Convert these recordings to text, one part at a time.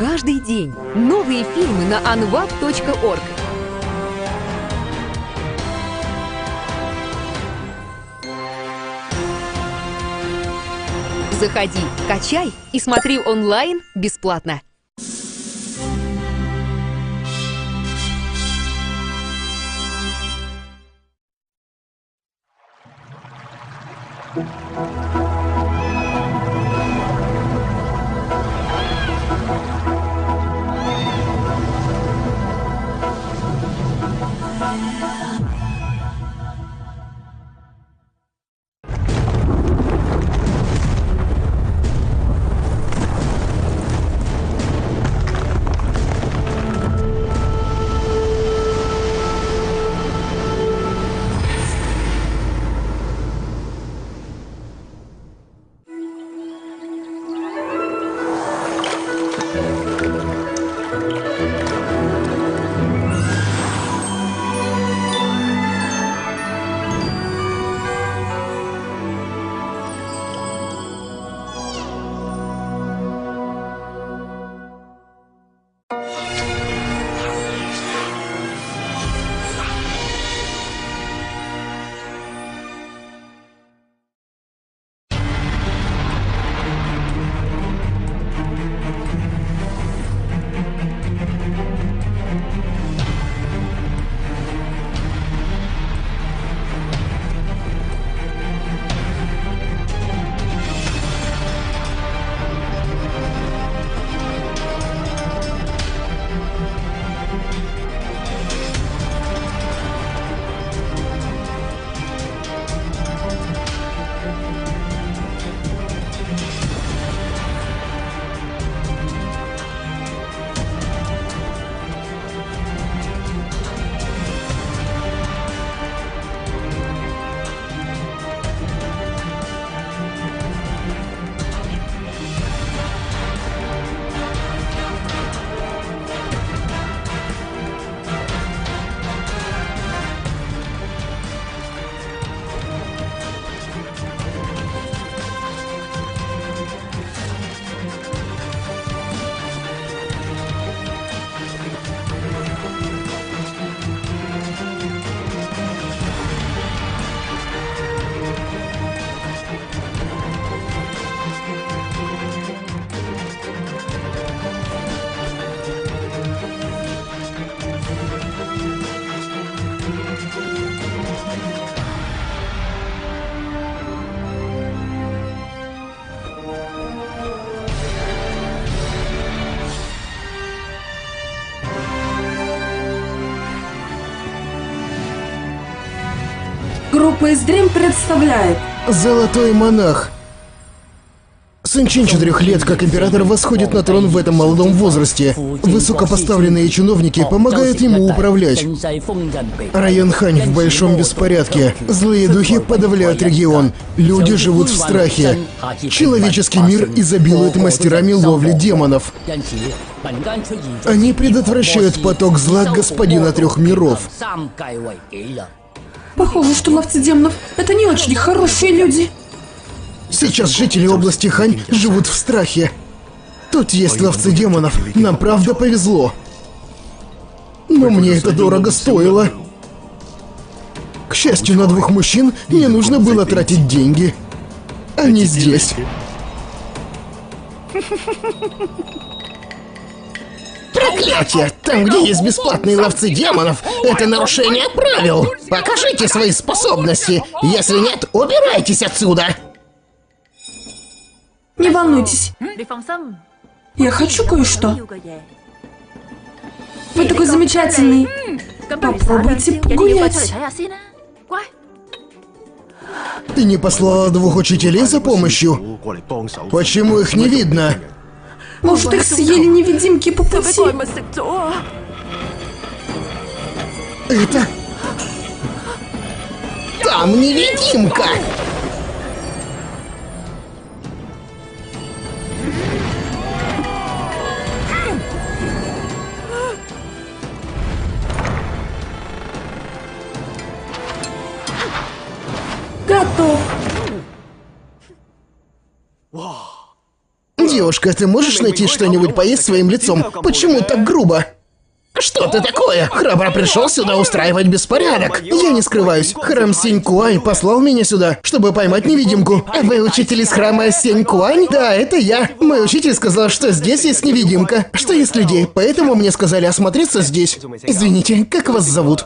каждый день. Новые фильмы на anwap.org. Заходи, качай и смотри онлайн бесплатно. Группа из Dream представляет Золотой монах. Сын Чин 4 лет, как император, восходит на трон в этом молодом возрасте. Высокопоставленные чиновники помогают ему управлять. Район Хань в большом беспорядке. Злые духи подавляют регион. Люди живут в страхе. Человеческий мир изобилует мастерами ловли демонов. Они предотвращают поток зла господина трех миров. Похоже, что ловцы демонов — это не очень хорошие люди. Сейчас жители области Хань живут в страхе. Тут есть ловцы демонов. Нам правда повезло. Но мне это дорого стоило. К счастью, на двух мужчин не нужно было тратить деньги. Они здесь. Проклятие! Там, где есть бесплатные ловцы демонов, это нарушение правил. Покажите свои способности. Если нет, убирайтесь отсюда. Не волнуйтесь. Я хочу кое-что. Вы такой замечательный. Попробуйте погулять. Ты не послала двух учителей за помощью? Почему их не видно? Может, их съели невидимки по пути? Это... Там невидимка! Девушка, ты можешь найти что-нибудь поесть своим лицом? Почему так грубо? Что ты такое? Храбро пришел сюда устраивать беспорядок. Я не скрываюсь. Храм Сень-Куань послал меня сюда, чтобы поймать невидимку. Вы учитель из храма Сень-Куань? Да, это я. Мой учитель сказал, что здесь есть невидимка. Что есть людей, поэтому мне сказали осмотреться здесь. Извините, как вас зовут?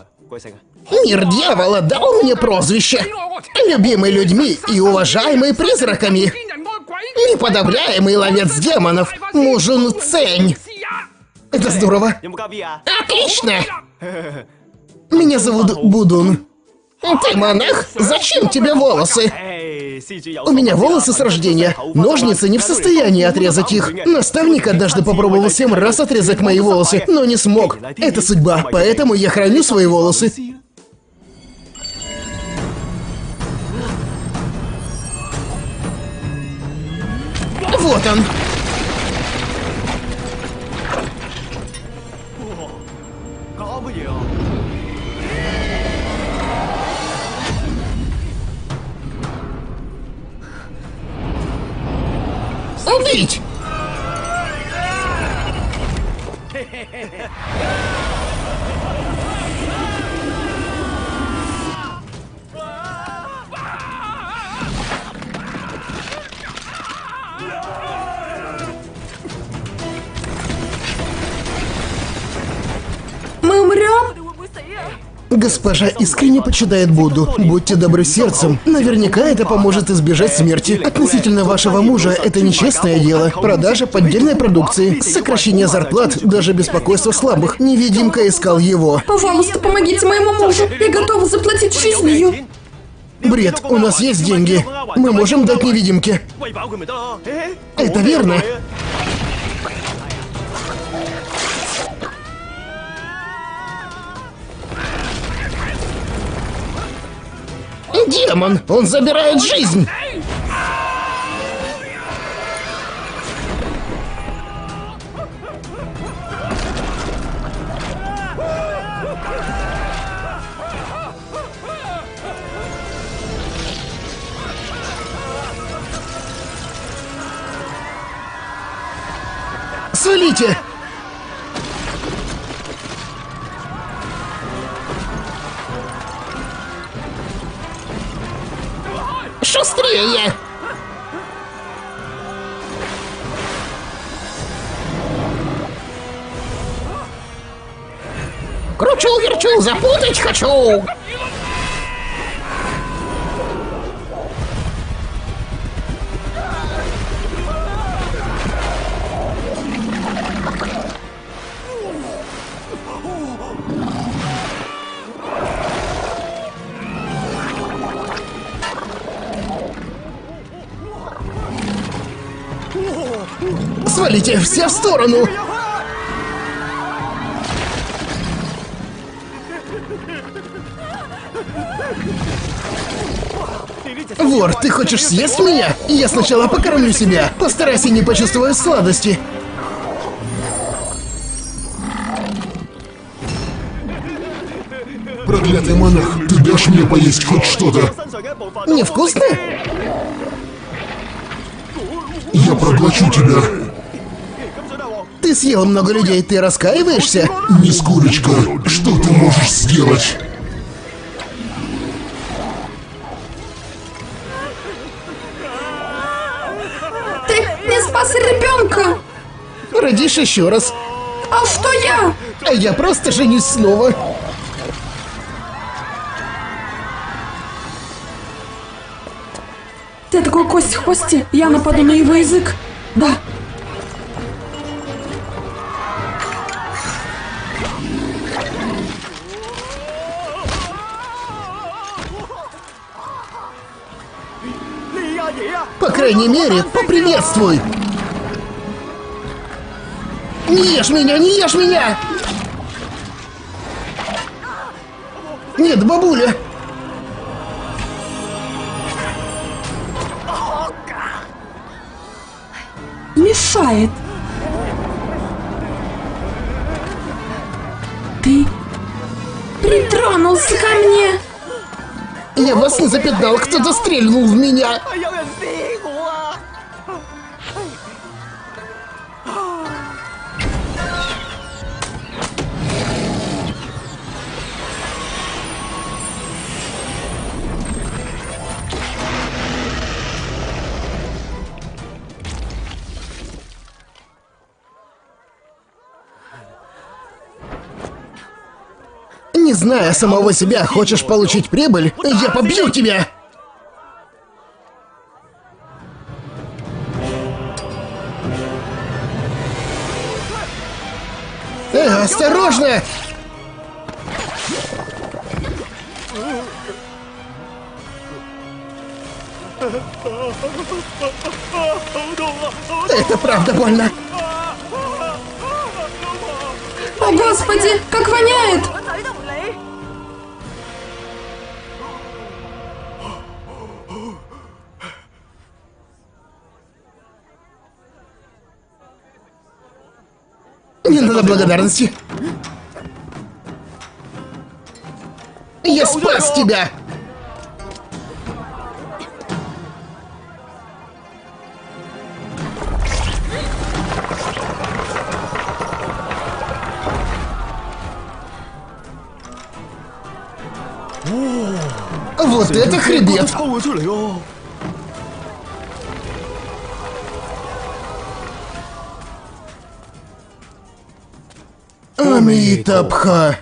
Мир дьявола дал мне прозвище. Любимый людьми и уважаемый призраками. Неподавляемый ловец демонов. Мужун Цень. Это здорово. Отлично! Меня зовут Будун. Ты монах? Зачем тебе волосы? У меня волосы с рождения. Ножницы не в состоянии отрезать их. Наставник однажды попробовал 7 раз отрезать мои волосы, но не смог. Это судьба, поэтому я храню свои волосы. Вот он. Убить! Мы умрем? Госпожа искренне почитает Будду. Будьте добры сердцем. Наверняка это поможет избежать смерти. Относительно вашего мужа это нечестное дело. Продажа поддельной продукции, сокращение зарплат, даже беспокойство слабых. Невидимка искал его. Пожалуйста, помогите моему мужу. Я готова заплатить жизнью. Бред, у нас есть деньги. Мы можем дать невидимке. Это верно. Демон! Он забирает жизнь! Свалите! Шустрее! Кручу-верчу, запутать хочу! Свалите, все в сторону! Вор, ты хочешь съесть меня? Я сначала покормлю себя. Постарайся не почувствовать сладости. Проклятый монах, ты дашь мне поесть хоть что-то? Невкусно? Я проглочу тебя. Ты съел много людей, ты раскаиваешься? Нисколечко, что ты можешь сделать? Ты не спас ребенка. Родишь еще раз. А что я? А я просто женюсь снова. Ты такой кость в хвосте. Я нападу на его язык. Да. По крайней мере, поприветствуй. Не ешь меня, не ешь меня! Нет, бабуля! Мешает. Ты притронулся ко мне. Я вас не запятнал, кто-то стрельнул в меня. Не зная самого себя, хочешь получить прибыль? Я побью тебя! Осторожно! Это правда больно. О, Господи, как воняет! Не надо благодарности. Я спас тебя! Вот это хребет! Амитабха!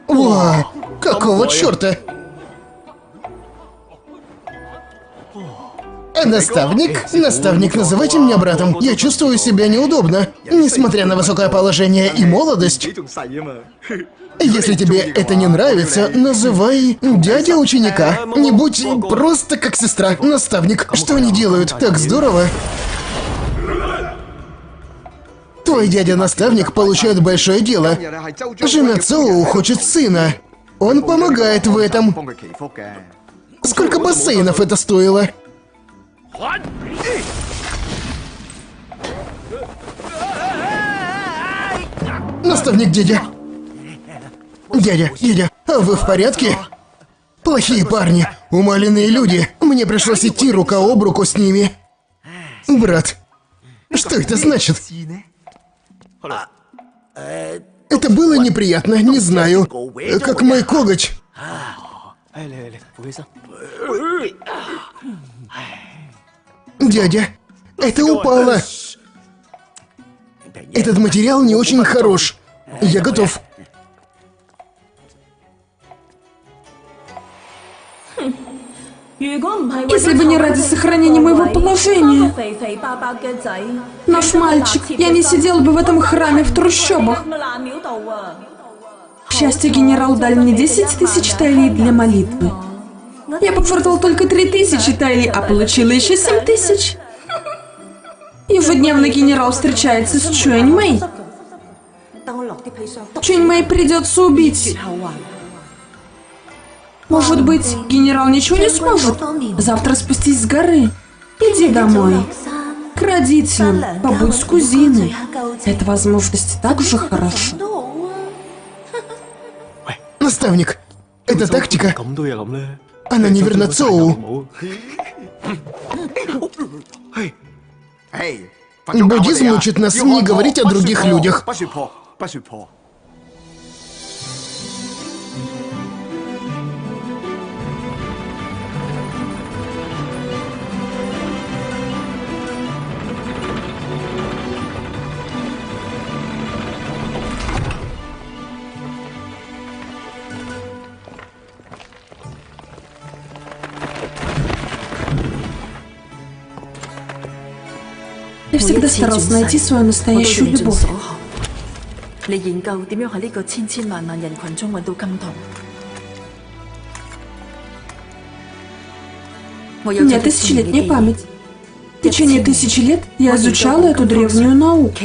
О, какого черта? Наставник, называйте меня братом. Я чувствую себя неудобно, несмотря на высокое положение и молодость. Если тебе это не нравится, называй дядя ученика. Не будь просто как сестра. Наставник, что они делают? Так здорово. Твой дядя-наставник получает большое дело. Жена Цоу хочет сына. Он помогает в этом. Сколько бассейнов это стоило? Наставник дядя. Дядя, а вы в порядке? Плохие парни, умаленные люди. Мне пришлось идти рука об руку с ними. Брат, что это значит? Это было неприятно, не знаю. Как мой коготь. Дядя, это упало. Этот материал не очень хорош. Я готов. Если бы не ради сохранения моего положения, наш мальчик, я не сидел бы в этом храме в трущобах. К счастью, генерал дал мне 10 тысяч тайлей для молитвы. Я потратил только 3000 тайлей, а получила еще 7000. Ежедневно генерал встречается с Чуэнь Мэй. Чуэнь Мэй придется убить. Может быть, генерал ничего не сможет? Завтра спустись с горы. Иди домой. К родителям. Побудь с кузиной. Эта возможность так же хорошо. Наставник, это тактика. Она не верна Цоу. Буддизм учит нас не говорить о других людях. Я всегда старался найти свою настоящую любовь. У меня тысячелетняя память. В течение 1000 лет я изучала эту древнюю науку.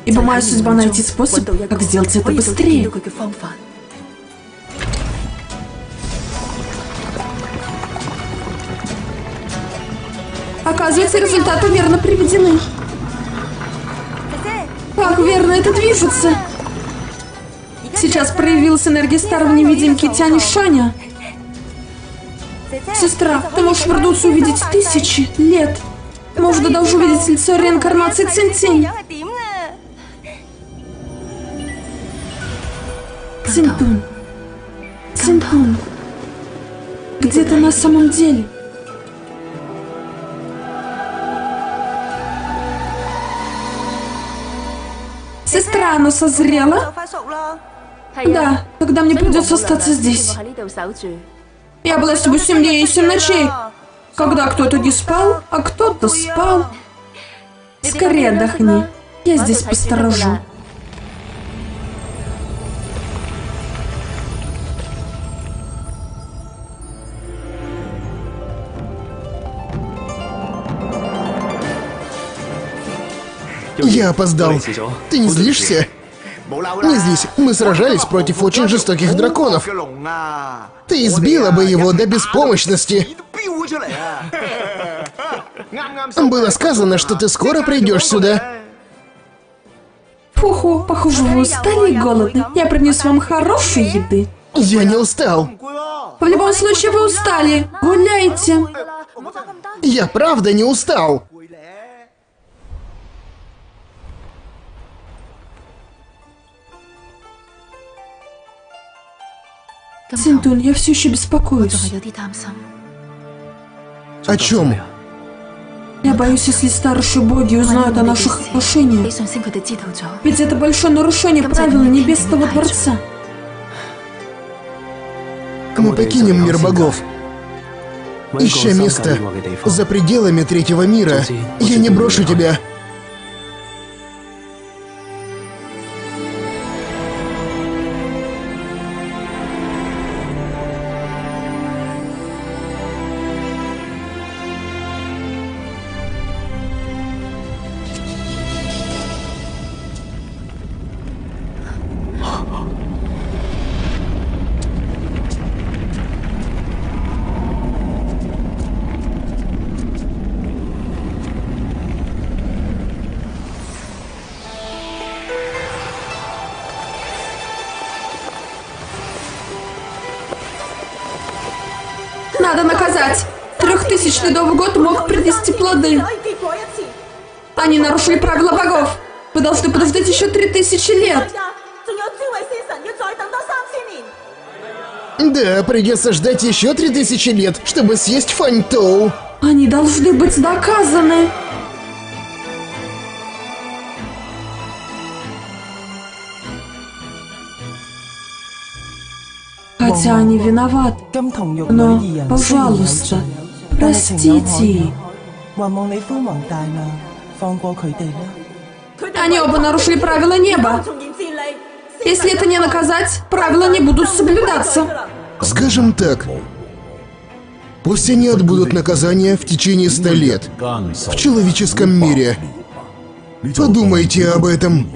Ибо моя судьба найти способ, как сделать это быстрее. Оказывается, результаты верно приведены. Как верно это движется. Сейчас проявилась энергия старого невидимки Тянь Шаня. Сестра, ты можешь вернуться увидеть 1000 лет. Может, даже увидеть лицо реинкарнации Цинь-Цинь. Цинь-Тун. Цинь-Тун. Где ты на самом деле? Сестра, оно созрело? Да, тогда мне придется остаться здесь. Я была с тобой 7 дней и 7 ночей. Когда кто-то не спал, а кто-то спал. Скорее отдохни. Я здесь посторожу. Я опоздал. Ты не злишься? Не злись, мы сражались против очень жестоких драконов. Ты избила бы его до беспомощности. Было сказано, что ты скоро придешь сюда. Фуху, похоже, вы устали и голодны. Я принес вам хорошей еды. Я не устал. В любом случае, вы устали. Гуляйте. Я правда не устал. Цинь-Тун, я все еще беспокоюсь. О чем? Я боюсь, если старшие боги узнают о наших отношениях. Ведь это большое нарушение правил Небесного Дворца. Мы покинем мир богов. Ища место за пределами третьего мира, я не брошу тебя. Надо наказать. 3000-й Новый год мог принести плоды. Они нарушили правила богов. Вы должны подождать еще 3000 лет. Да, придется ждать еще 3000 лет, чтобы съесть Фаньтоу. Они должны быть наказаны. Хотя они виноваты. Но, пожалуйста, простите. Они оба нарушили правила неба. Если это не наказать, правила не будут соблюдаться. Скажем так, пусть они отбудут наказание в течение 100 лет в человеческом мире. Подумайте об этом.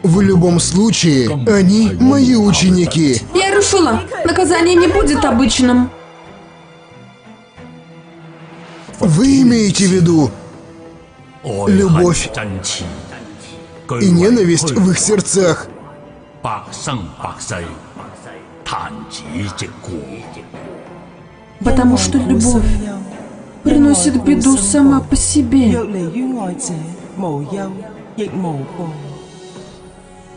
В любом случае, они мои ученики. Я решила, наказание не будет обычным. Вы имеете в виду любовь и ненависть в их сердцах? Потому что любовь приносит беду сама по себе.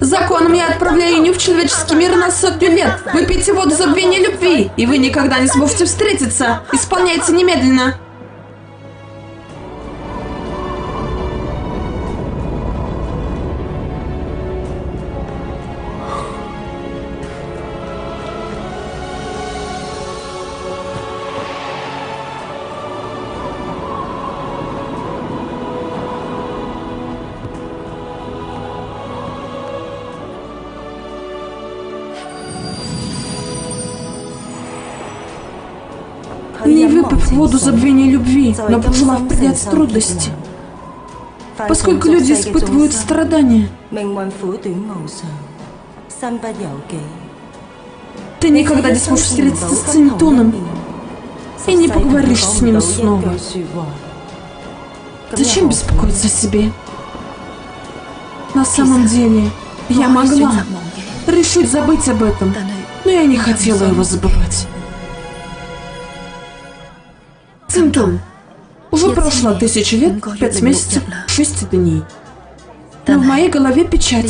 Законом я отправляю Иню в человеческий мир на 100 лет. Вы пьете воду забвения любви, и вы никогда не сможете встретиться. Исполняйте немедленно. Не выпив воду забвения любви, но пожелав принять трудности. Поскольку люди испытывают страдания, ты никогда не сможешь встретиться с Цинь-Туном и не поговоришь с ним снова. Зачем беспокоиться о себе? На самом деле, я могла решить забыть об этом, но я не хотела его забывать. Цинь-Тун, уже Уже прошло 1000 лет, 5 месяцев, 6 дней. Но в моей голове печать.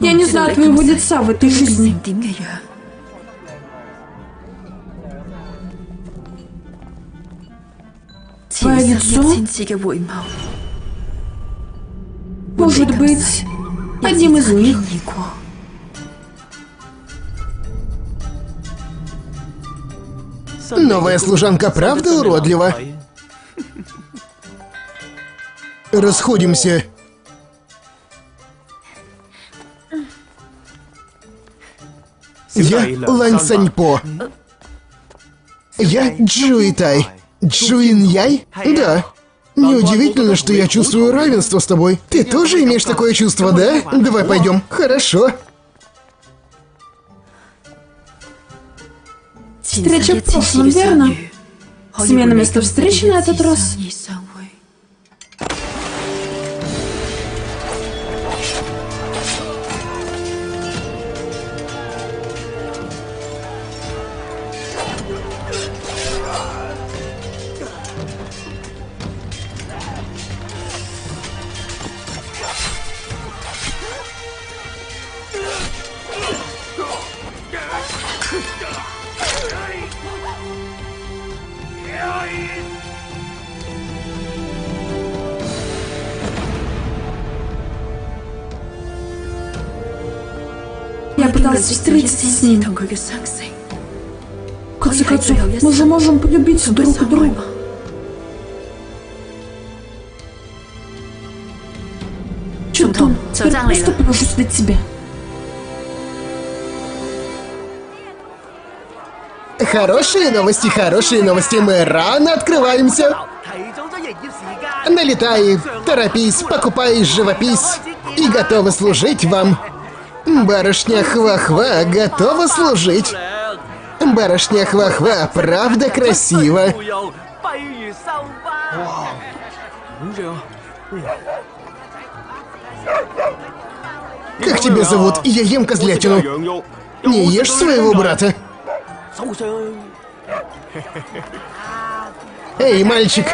Я не знаю твоего лица в этой жизни. Твое лицо может быть одним из них. Новая служанка правда уродлива? Расходимся. Я Лань Саньпо. Я Джуитай. Джуиньяй? Да. Неудивительно, что я чувствую равенство с тобой. Ты тоже имеешь такое чувство, да? Давай пойдем. Хорошо. Встреча в прошлом, верно? Смена места встречи на этот раз. Я пыталась встретиться с ним. В конце концов, мы же можем полюбить друг друга. Чудом, теперь просто положусь для тебя. Хорошие новости. Мы рано открываемся. Налетай, торопись, покупай живопись и готовы служить вам. Барышня Хва-Хва готова служить. Барышня Хва-Хва, правда красиво. Как тебя зовут? Я ем козлятину. Не ешь своего брата? Эй, мальчик!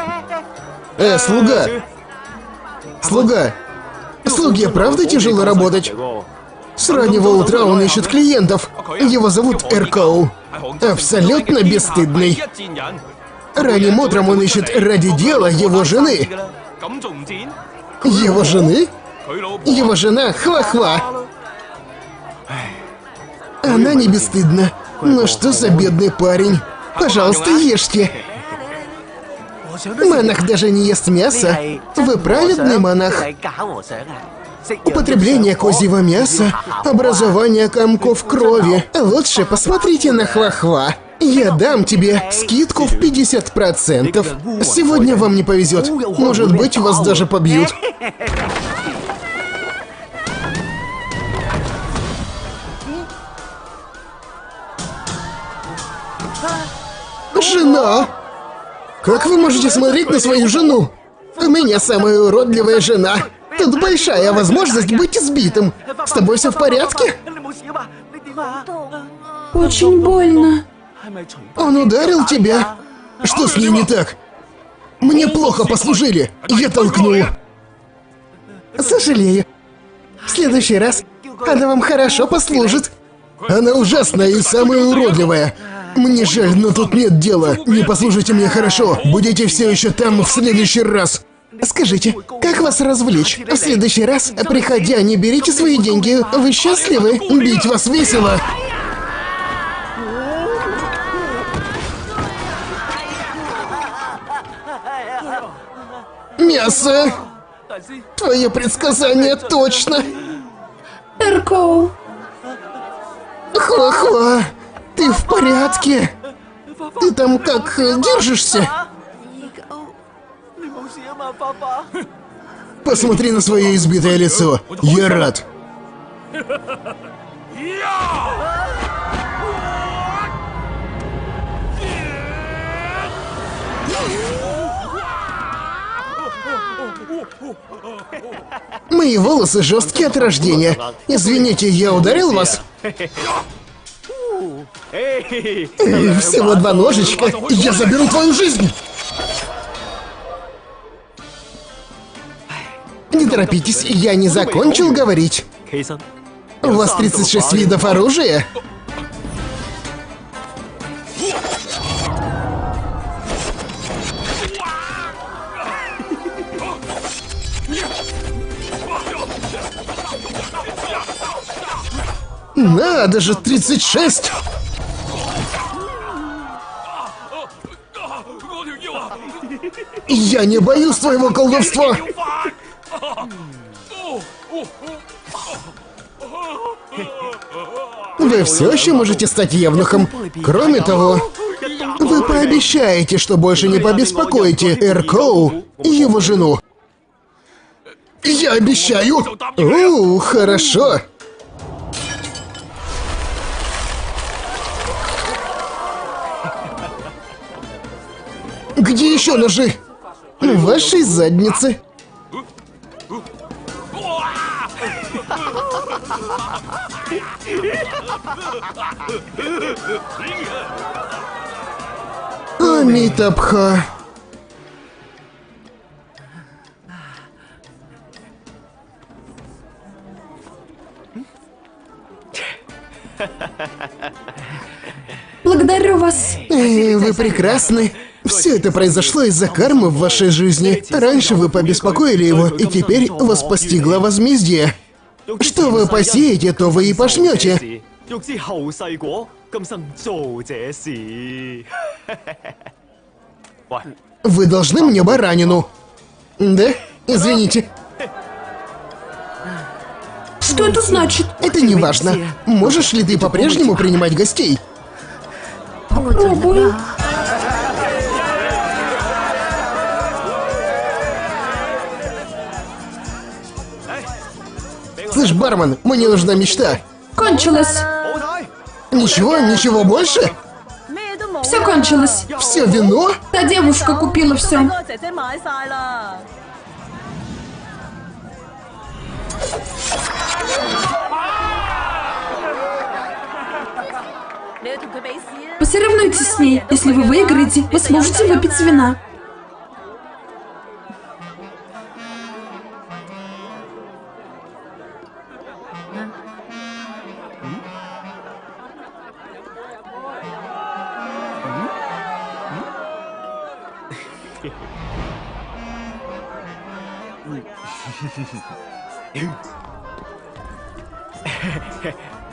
Слуга! Слуга! Слуге правда тяжело работать? С раннего утра он ищет клиентов. Его зовут Эркоу. Абсолютно бесстыдный. Ранним утром он ищет ради дела его жены. Его жены? Его жена Хва-Хва. Она не бесстыдна. Но что за бедный парень? Пожалуйста, ешьте. Монах даже не ест мясо. Вы праведный монах. Употребление козьего мяса, образование комков крови. Лучше посмотрите на Хва-Хва. Я дам тебе скидку в 50%. Сегодня вам не повезет. Может быть, вас даже побьют. Жена! Как вы можете смотреть на свою жену? У меня самая уродливая жена. Тут большая возможность быть избитым. С тобой все в порядке? Очень больно. Он ударил тебя? Что с ней не так? Мне плохо послужили. Я толкнул. Сожалею. В следующий раз она вам хорошо послужит. Она ужасная и самая уродливая. Мне жаль, но тут нет дела. Не послушайте мне хорошо. Будете все еще там в следующий раз. Скажите, как вас развлечь? В следующий раз, приходя, не берите свои деньги. Вы счастливы? Бить вас весело. Мясо! Твое предсказание точно! Эркоу. Хва-Хва, ты в порядке? Ты там как держишься? Посмотри на свое избитое лицо. Я рад. Мои волосы жесткие от рождения. Извините, я ударил вас? Всего 2 ножичка, и я заберу твою жизнь! Не торопитесь, я не закончил говорить. У вас 36 видов оружия? Надо же, 36! Я не боюсь твоего колдовства! Вы все еще можете стать евнухом. Кроме того, вы пообещаете, что больше не побеспокоите Эркоу и его жену. Я обещаю! Хорошо. Где еще ножи? В вашей заднице. Амитабха. Благодарю вас. Вы прекрасны. Все это произошло из-за кармы в вашей жизни. Раньше вы побеспокоили его, и теперь вас постигло возмездие. Что вы посеете, то вы и пожнете. Вы должны мне баранину. Да? Извините. Что это значит? Это не важно. Можешь ли ты по-прежнему принимать гостей? Попробую. Слышь, бармен, мне нужна мечта. Кончилось. Ничего больше? Все кончилось. Все вино? Та девушка купила все. Посоревнуйтесь с ней. Если вы выиграете, вы сможете выпить вина.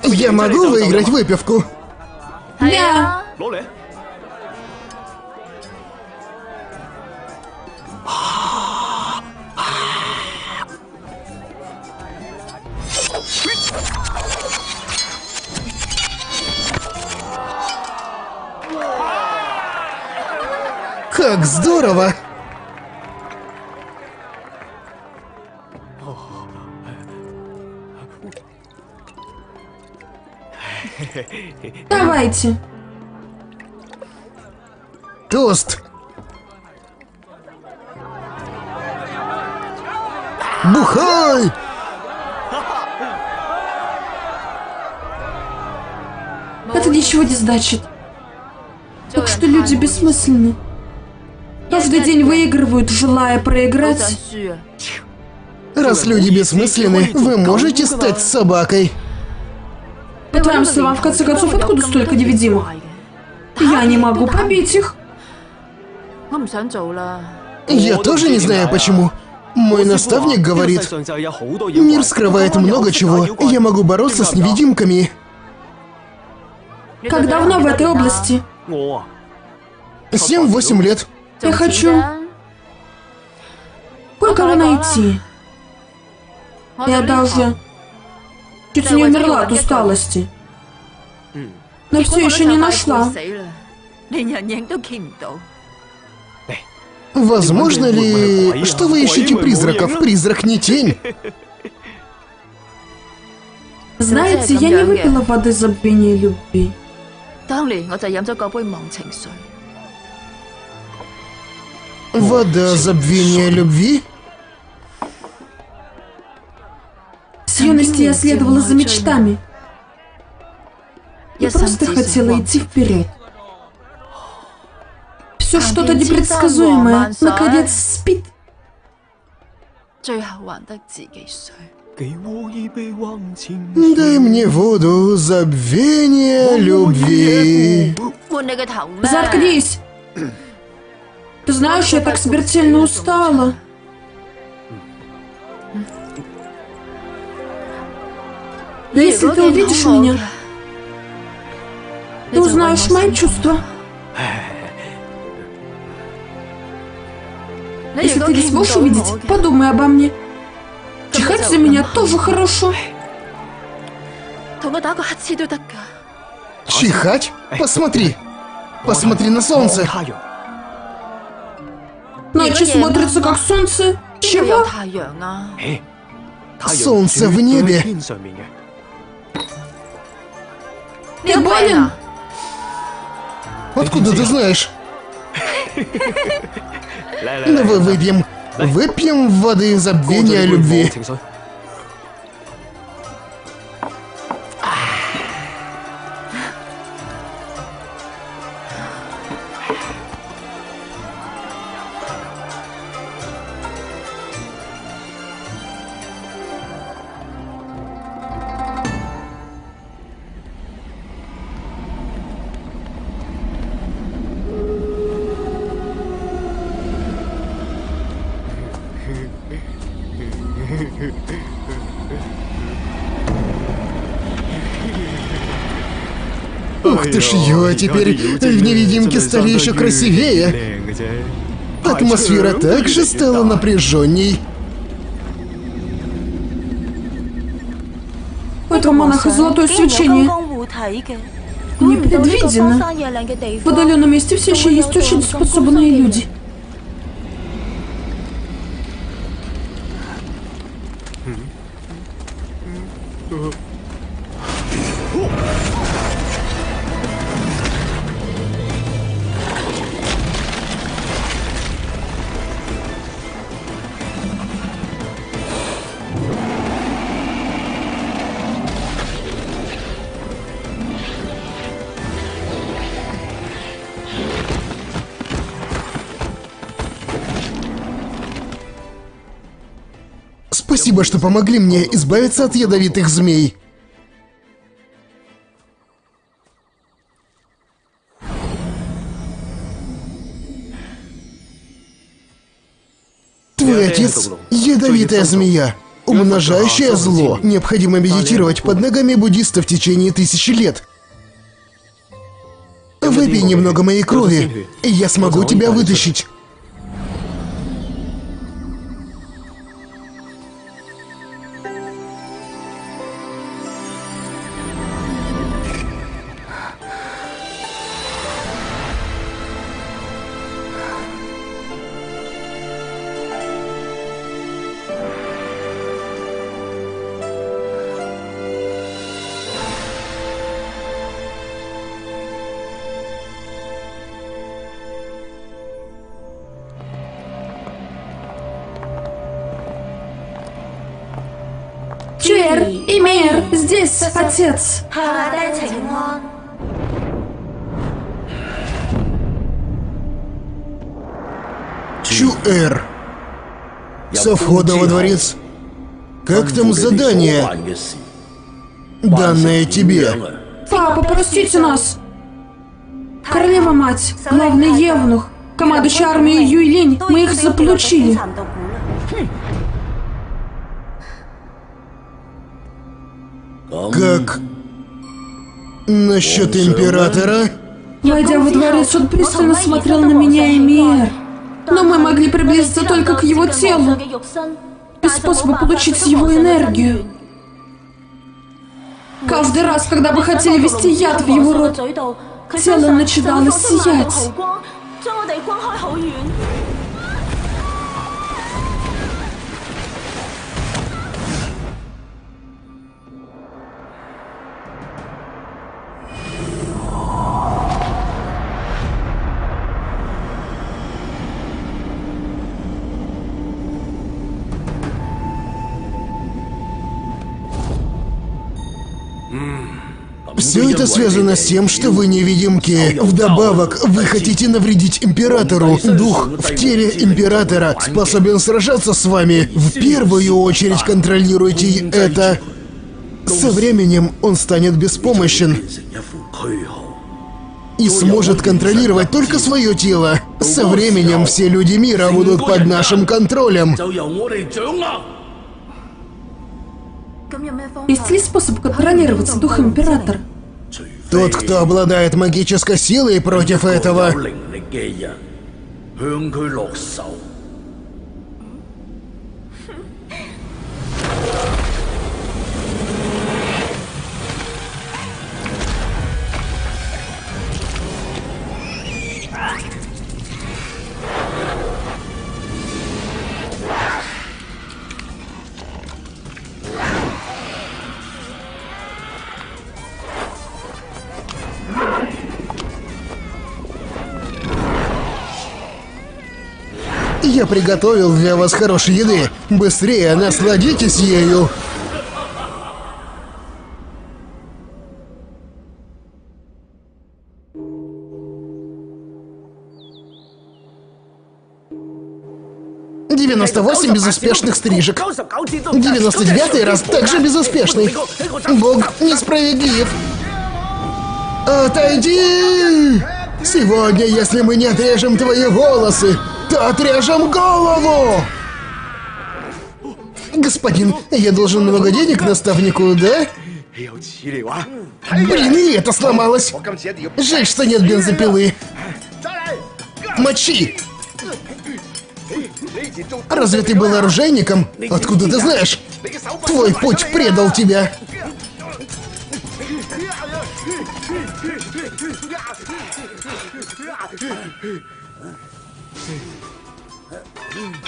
Я могу выиграть выпивку? Да. Как здорово! Давайте. Тост! Бухай! Это ничего не значит. Так что люди бессмысленны. Каждый день выигрывают, желая проиграть. Раз люди бессмысленны, вы можете стать собакой. По твоим словам, в конце концов, откуда столько невидимых? Я не могу побить их. Я тоже не знаю почему. Мой наставник говорит, мир скрывает много чего, и я могу бороться с невидимками. Как давно в этой области? 7-8 лет. Я хочу кое-кого найти. Я даже чуть не умерла от усталости. Но все еще не нашла. Возможно ли, что вы ищете призраков? Призрак не тень. Знаете, я не выпила воды забвения любви. Вода забвения любви? С юности я следовала за мечтами. Я просто хотела идти вперед. Все что-то непредсказуемое, наконец, спит. 最後還得自己睡。 Дай мне воду забвения любви. 換你個頭咩？ Заткнись! Ты знаешь, я так смертельно устала. Если ты увидишь меня, ты узнаешь мои чувства. Если ты не сможешь увидеть, подумай обо мне. Чихать за меня тоже хорошо. 同我打個乞嗤都得㗎。 Чихать? Посмотри. Посмотри на солнце. Ночи смотрятся как солнце. 邊度有 Чего? 太陽啊？ Солнце в небе. Ты болен? Откуда ты знаешь? Давай выпьем. Выпьем воды забвения любви. Ух ты ж, ё, теперь в невидимке стали еще красивее. Атмосфера также стала напряженней. У этого монаха золотое свечение. Непредвиденно. В удаленном месте все еще есть очень способные люди. Спасибо, что помогли мне избавиться от ядовитых змей. Твой отец — ядовитая змея, умножающая зло. Необходимо медитировать под ногами буддиста в течение 1000 лет. Выпей немного моей крови, и я смогу тебя вытащить. Чуэр и Мейер, здесь, отец. Чуэр. Со входа во дворец. Как там задание, данное тебе? Папа, простите нас. Королева-мать, главный евнух, командующий армией Юйлинь, мы их заполучили. Как насчет императора? Войдя во дворец, он пристально смотрел на меня и Мейер. Но мы могли приблизиться только к его телу, без способа получить его энергию. Каждый раз, когда мы хотели ввести яд в его рот, тело начинало сиять. Все это связано с тем, что вы невидимки. Вдобавок, вы хотите навредить Императору. Дух в теле Императора способен сражаться с вами. В первую очередь контролируйте это. Со временем он станет беспомощен и сможет контролировать только свое тело. Со временем все люди мира будут под нашим контролем. Есть ли способ контролировать дух Императора? Тот, кто обладает магической силой против этого, я приготовил для вас хорошей еды. Быстрее насладитесь ею. «98 безуспешных стрижек. 99-й раз также безуспешный. Бог несправедлив. Отойди! Сегодня, если мы не отрежем твои волосы, то отрежем голову! Господин, я должен много денег наставнику, да? Блин, и это сломалось. Жаль, что нет бензопилы. Мочи! Разве ты был оружейником? Откуда ты знаешь? Твой путь предал тебя.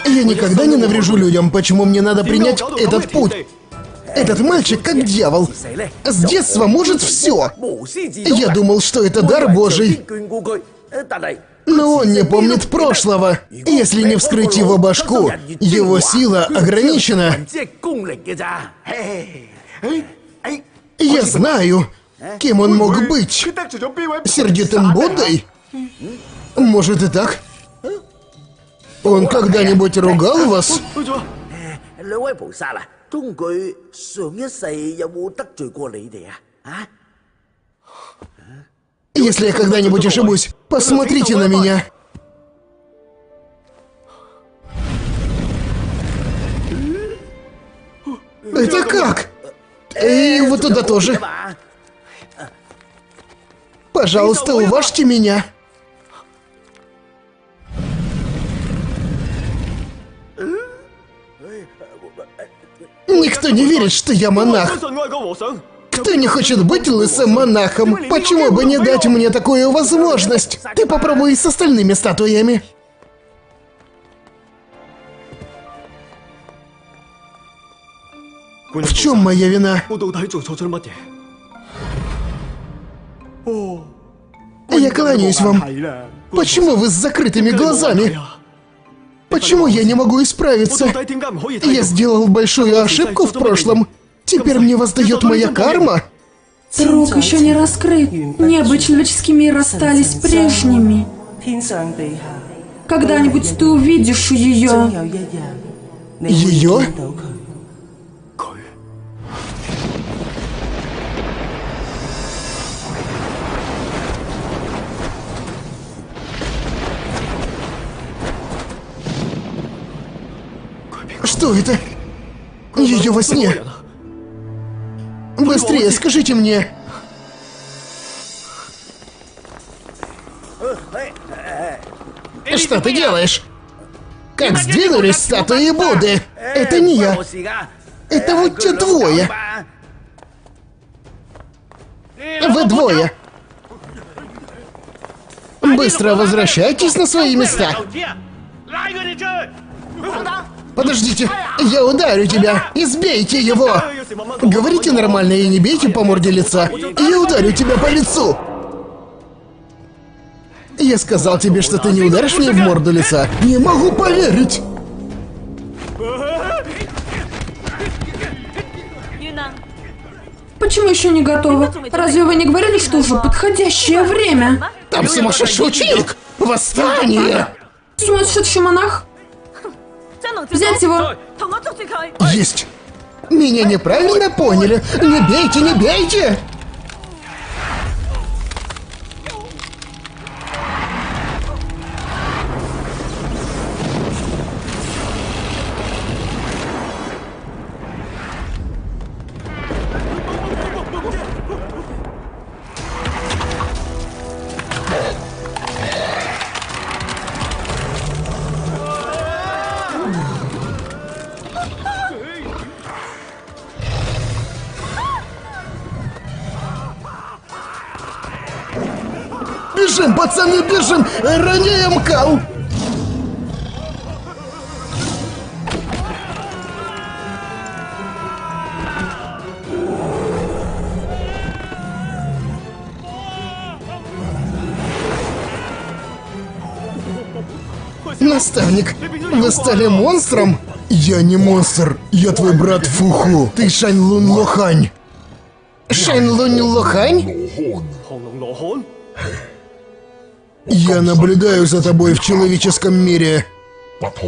Я никогда не наврежу людям, почему мне надо принять этот путь. Этот мальчик как дьявол. С детства может все. Я думал, что это дар Божий. Но он не помнит прошлого. Если не вскрыть его башку, его сила ограничена. Я знаю, кем он мог быть. Сердитым Буддой? Может и так. Он когда-нибудь ругал вас? Если я когда-нибудь ошибусь, посмотрите на меня. Это как? И вот туда тоже. Пожалуйста, уважьте меня. Никто не верит, что я монах. Кто не хочет быть лысым монахом? Почему бы не дать мне такую возможность? Ты попробуй с остальными статуями. В чем моя вина? Я кланяюсь вам. Почему вы с закрытыми глазами? Почему я не могу исправиться? Я сделал большую ошибку в прошлом. Теперь мне воздает моя карма? Срок еще не раскрыт. Небо и человеческий мир остались прежними. Когда-нибудь ты увидишь ее. Ее? Что это? Ее во сне. Быстрее, скажите мне. Что ты делаешь? Как сдвинулись статуи Будды? Это не я. Это вот те двое. Вы двое. Быстро возвращайтесь на свои места. Подождите, я ударю тебя. Избейте его. Говорите нормально и не бейте по морде лица. Я ударю тебя по лицу. Я сказал тебе, что ты не ударишь мне в морду лица. Не могу поверить. Почему еще не готовы? Разве вы не говорили, что уже подходящее время? Там сумасшедший ученик! Восстание! Сумасшедший монах? Взять его! Есть! Меня неправильно поняли! Не бейте, не бейте! Бежим, пацаны, бежим! Роняем кал! Наставник, вы стали монстром? Я не монстр, я твой брат Фуху. Ты Шань Лун Лохань. Шань Лун Лохань? Я наблюдаю за тобой в человеческом мире.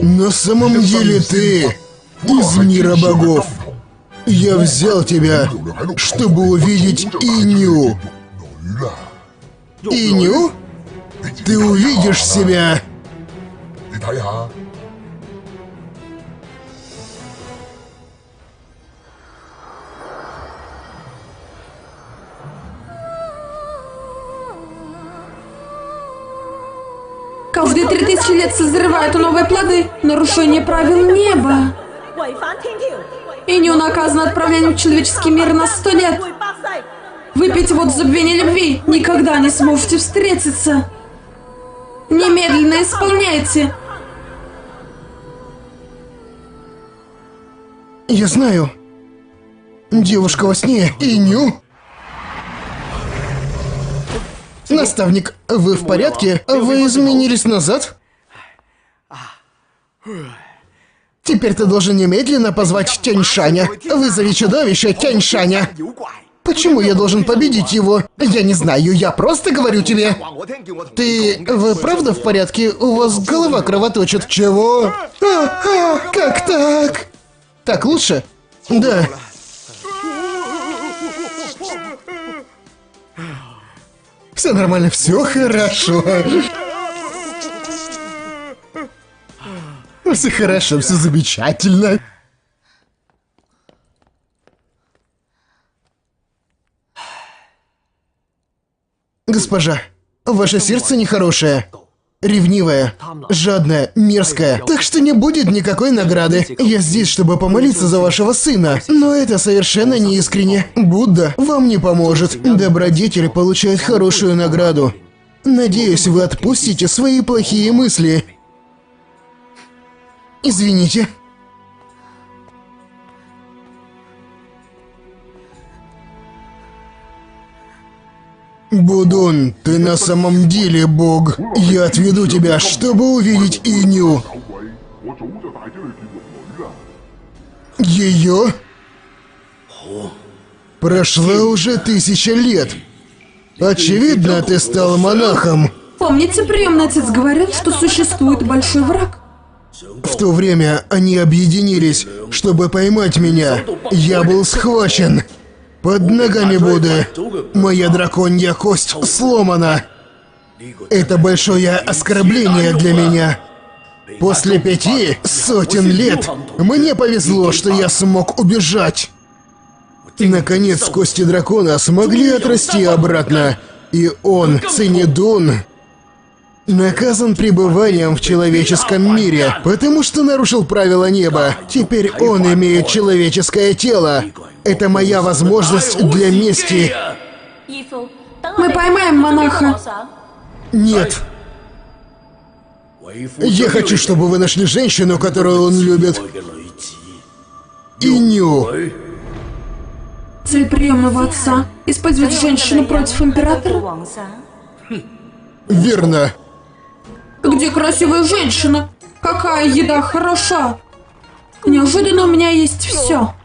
На самом деле ты из мира богов. Я взял тебя, чтобы увидеть Иню. Иню? Ты увидишь себя. Каждые 3000 лет созревают новые плоды. Нарушение правил неба. Иню наказан отправлением в человеческий мир на 100 лет. Выпейте вот забвение любви. Никогда не сможете встретиться. Немедленно исполняйте. Я знаю. Девушка во сне, Иню. Наставник, вы в порядке? Вы изменились назад? Теперь ты должен немедленно позвать Тяньшаня. Вызови чудовище Тяньшаня. Почему я должен победить его? Я не знаю, я просто говорю тебе. Вы правда в порядке? У вас голова кровоточит. Чего? Как так? Так лучше? Да. Все нормально, все хорошо. Все хорошо, все замечательно. Госпожа, ваше сердце нехорошее. Ревнивое, жадное, мерзкое. Так что не будет никакой награды. Я здесь, чтобы помолиться за вашего сына. Но это совершенно неискренне. Будда вам не поможет. Добродетель получает хорошую награду. Надеюсь, вы отпустите свои плохие мысли. Извините. Будун, ты на самом деле бог. Я отведу тебя, чтобы увидеть Иню. Ее? Прошла уже 1000 лет. Очевидно, ты стал монахом. Помните, приемный отец говорил, что существует большой враг? В то время они объединились, чтобы поймать меня. Я был схвачен. Под ногами Будды. Моя драконья кость сломана. Это большое оскорбление для меня. После 5 сотен лет мне повезло, что я смог убежать. Наконец, кости дракона смогли отрасти обратно. И он, Цинидун, наказан пребыванием в человеческом мире, потому что нарушил правила неба. Теперь он имеет человеческое тело. Это моя возможность для мести. Мы поймаем монаха. Нет. Я хочу, чтобы вы нашли женщину, которую он любит. Иню. Цель приемного отца – использовать женщину против императора? Верно. Где красивая женщина? Какая еда хороша? Неожиданно у меня есть все.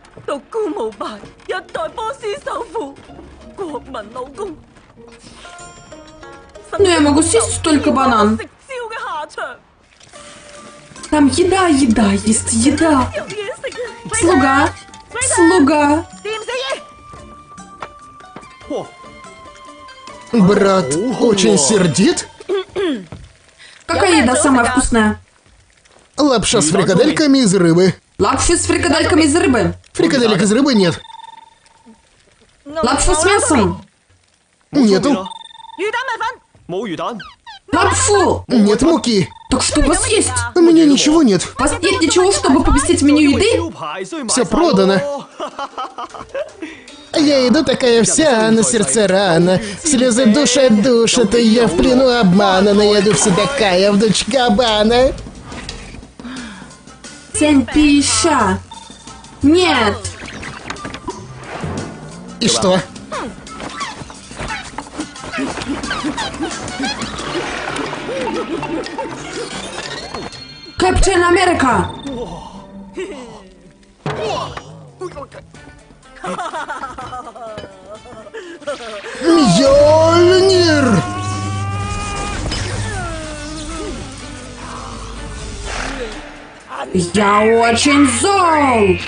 Но я могу съесть только банан. Там еда, есть еда. Слуга, слуга. Брат очень сердит? Какая еда самая вкусная? Лапша с фрикадельками из рыбы. Лапшу с фрикадельками из рыбы. Фрикаделек из рыбы нет. Лапшу с мясом. Нету. Лапшу. Нет муки. Так что у вас есть? У меня ничего нет. У вас нет ничего, чтобы поместить в меню еды? Все продано. Я иду такая вся, на сердце рана. Слезы душат, и я в плену обмана. Но я иду вся такая, в дочь кабана. Тянь пища. Нет. И что? Капитан Америка. Мьёльнир! Я очень зол.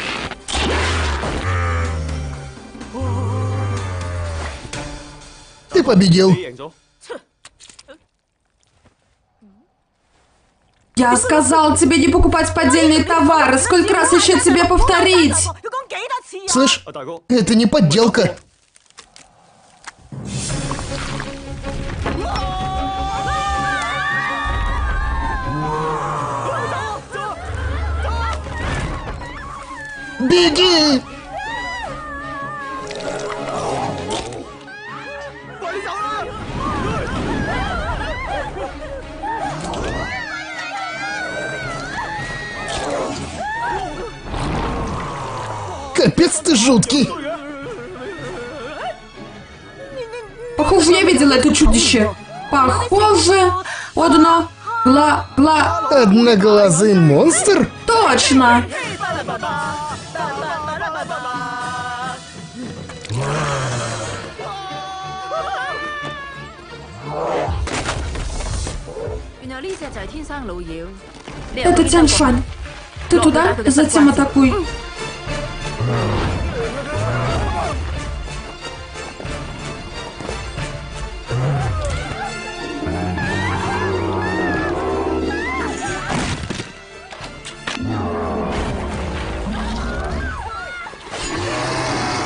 Ты победил. Я сказал тебе не покупать поддельные товары. Сколько раз еще тебе повторить? Слышь, это не подделка. Беги! Капец ты жуткий. Похоже, я видела это чудище. Похоже. Одно. Одноглазый монстр? Точно. Это Тяньшань. Ты туда, затем атакуй.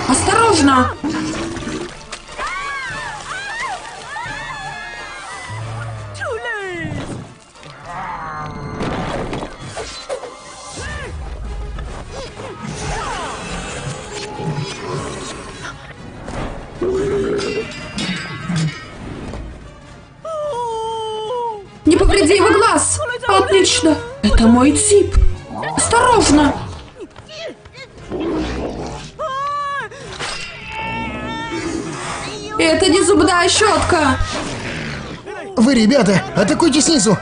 Осторожно! Не повреди его глаз! Отлично! Это мой тип! Осторожно! Это не зубная щетка! Вы, ребята, атакуйте снизу!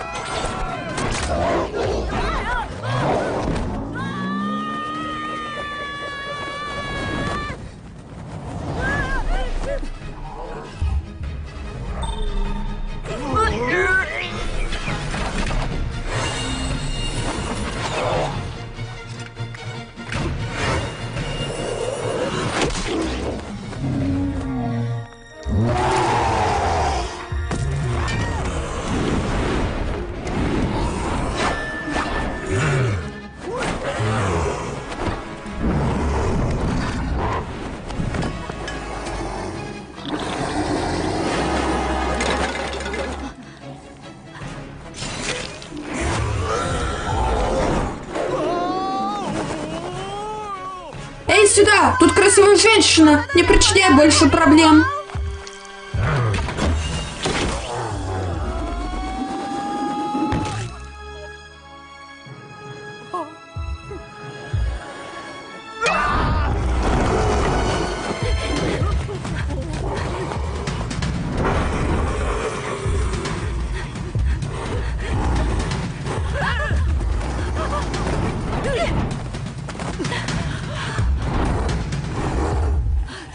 Эй, сюда! Тут красивая женщина! Не причиняй больше проблем!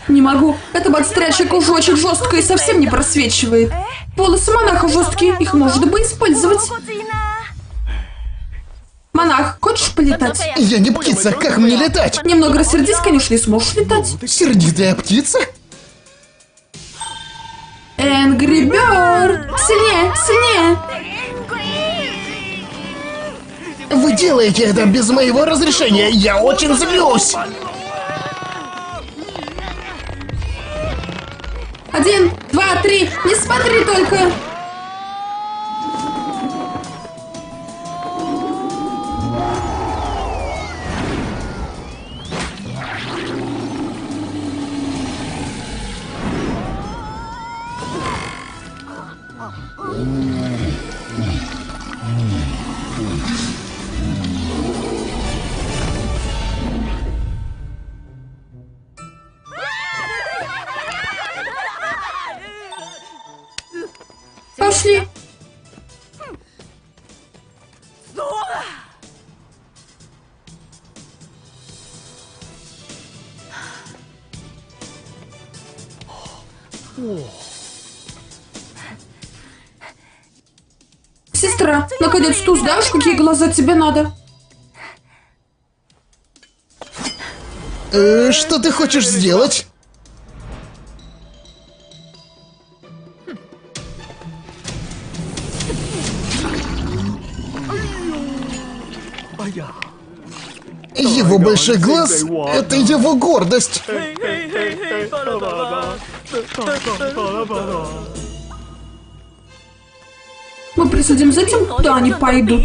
Не могу. Эта подстрячая кожа очень жесткая и совсем не просвечивает. Волосы монаха жесткие, их можно бы использовать. Монах, хочешь полетать? Я не птица, как мне летать? Немного рассердись, конечно, и сможешь летать. Сердитая птица? Angry Bird! Сильнее, сильнее! Вы делаете это без моего разрешения, я очень злюсь! 1, 2, 3, не смотри только! Пошли! Сестра, наконец-то узнаешь, какие глаза тебе надо? Что ты хочешь сделать? Его большой глаз — это его гордость. Мы присудим за тем, куда они пойдут.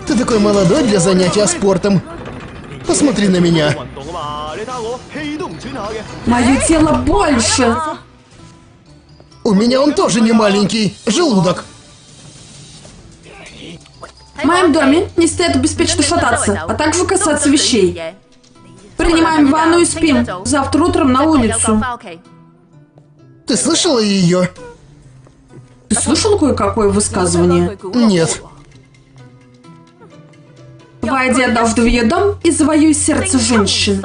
Ты такой молодой для занятия спортом. Посмотри на меня. Мое тело больше. У меня он тоже не маленький. Желудок. В моем доме не стоит беспечно шататься, а также касаться вещей. Принимаем ванну и спим. Завтра утром на улицу. Ты слышала ее? Ты слышал кое-какое высказывание? Нет. Войди однажды в ее дом и завоюй сердце женщин.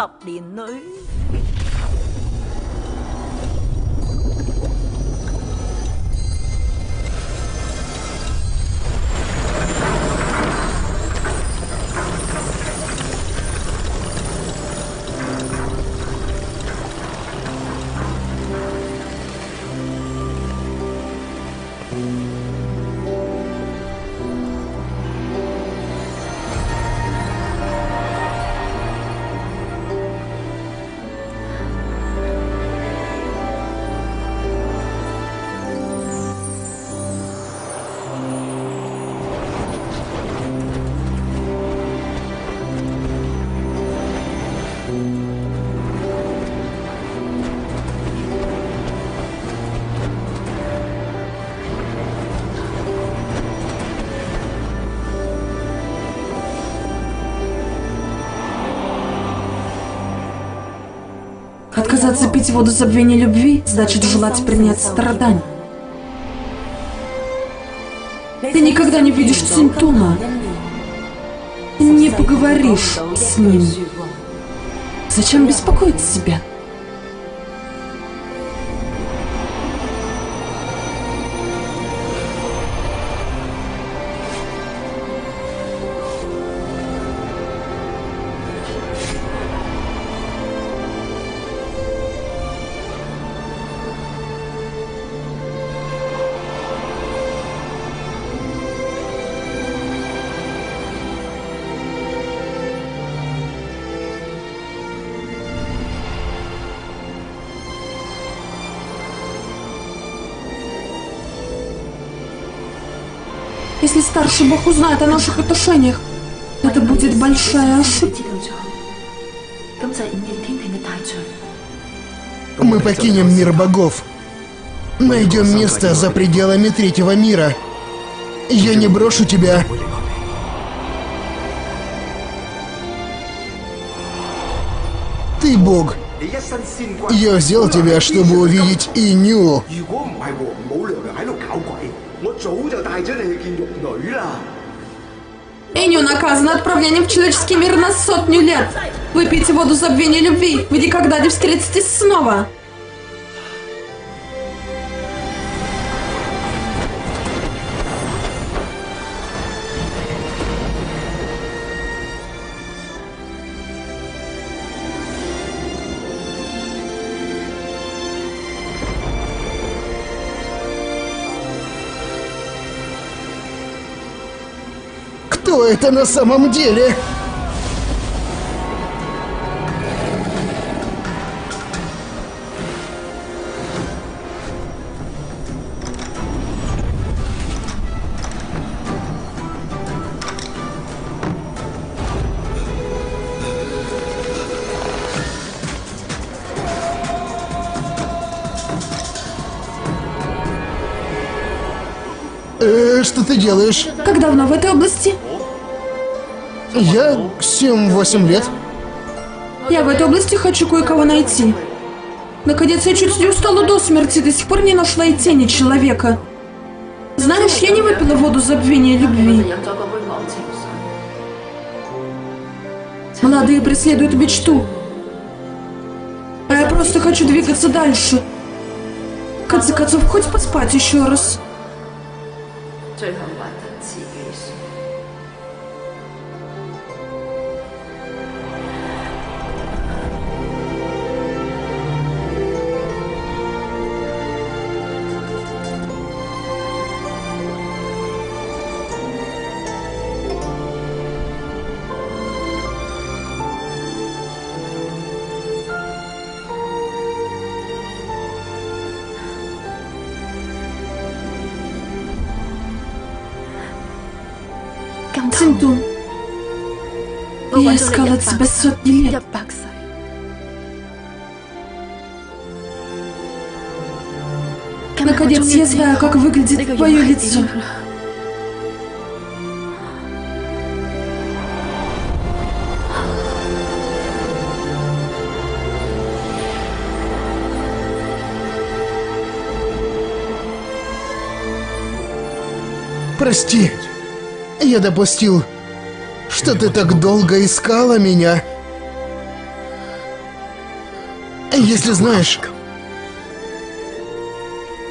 Отказаться пить воду забвения любви значит желать принять страдания. Ты никогда не видишь Цинтуна. Не поговоришь с ним. Зачем беспокоить себя? Если старший бог узнает о наших отношениях, это будет большая ошибка. Мы покинем мир богов. Найдем место за пределами третьего мира. Я не брошу тебя. Ты бог. Я взял тебя, чтобы увидеть Иню. Если 王母娘娘喺度搞鬼，我早就帶咗你去見玉女啦。 Ты Эню наказана отправлением в человеческий мир на 100 лет. Выпейте воду забвения любви. Вы никогда не встретитесь снова. Кто это на самом деле? Что ты делаешь? Как давно в этой области? Я 7-8 лет. Я в этой области хочу кое-кого найти. Наконец, я чуть не устала до смерти, до сих пор не нашла и тени человека. Знаешь, я не выпила воду забвения любви. Молодые преследуют мечту. А я просто хочу двигаться дальше. В конце концов, хоть поспать еще раз. Цинтун, я искала тебя сотни лет. Наконец, я знаю, как выглядит твое лицо. Прости. Я допустил, что ты так долго искала меня. Если знаешь,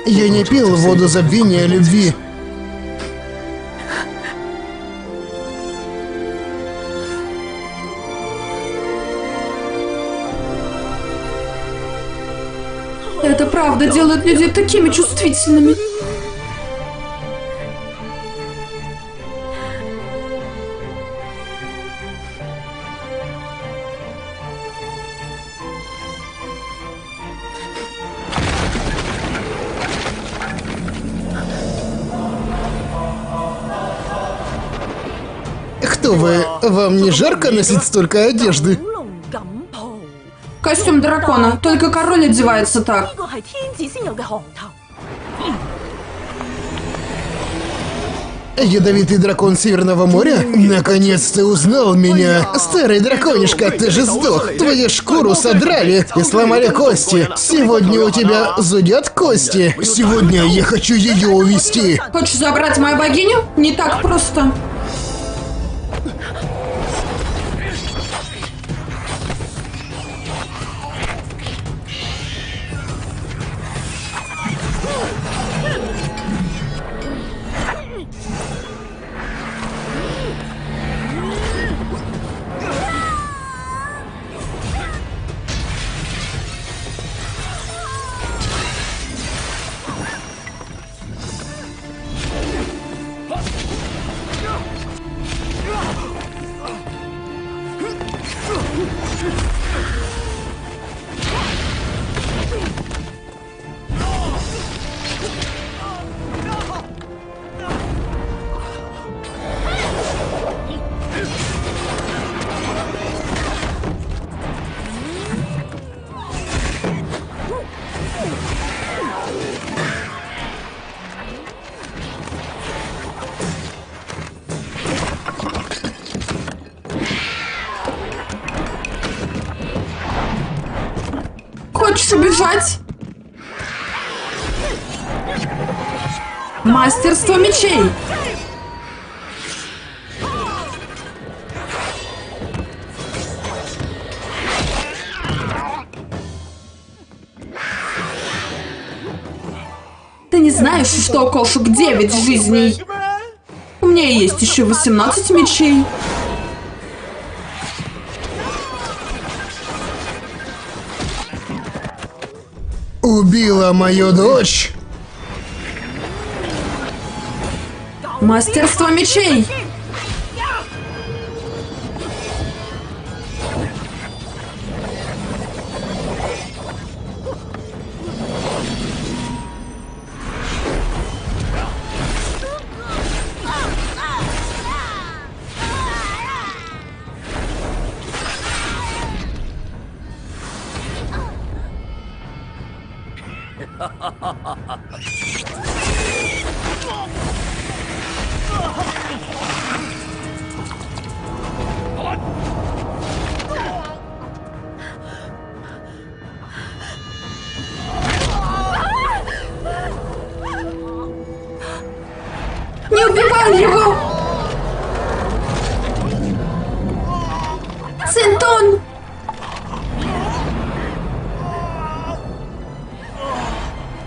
я не пил воду забвения любви. Это правда делает людей такими чувствительными. Кто вы? Вам не жарко носить столько одежды? Костюм дракона. Только король одевается так. Ядовитый дракон Северного моря? Наконец ты узнал меня. Старый драконишка, ты же сдох. Твою шкуру содрали и сломали кости. Сегодня у тебя зудят кости. Сегодня я хочу ее увести. Хочешь забрать мою богиню? Не так просто. Хочешь убежать? Мастерство мечей. знаешь, что у кошек 9 жизней? У меня есть еще 18 мечей. Убила мою дочь? Мастерство мечей! Не убивай его! Цинтун!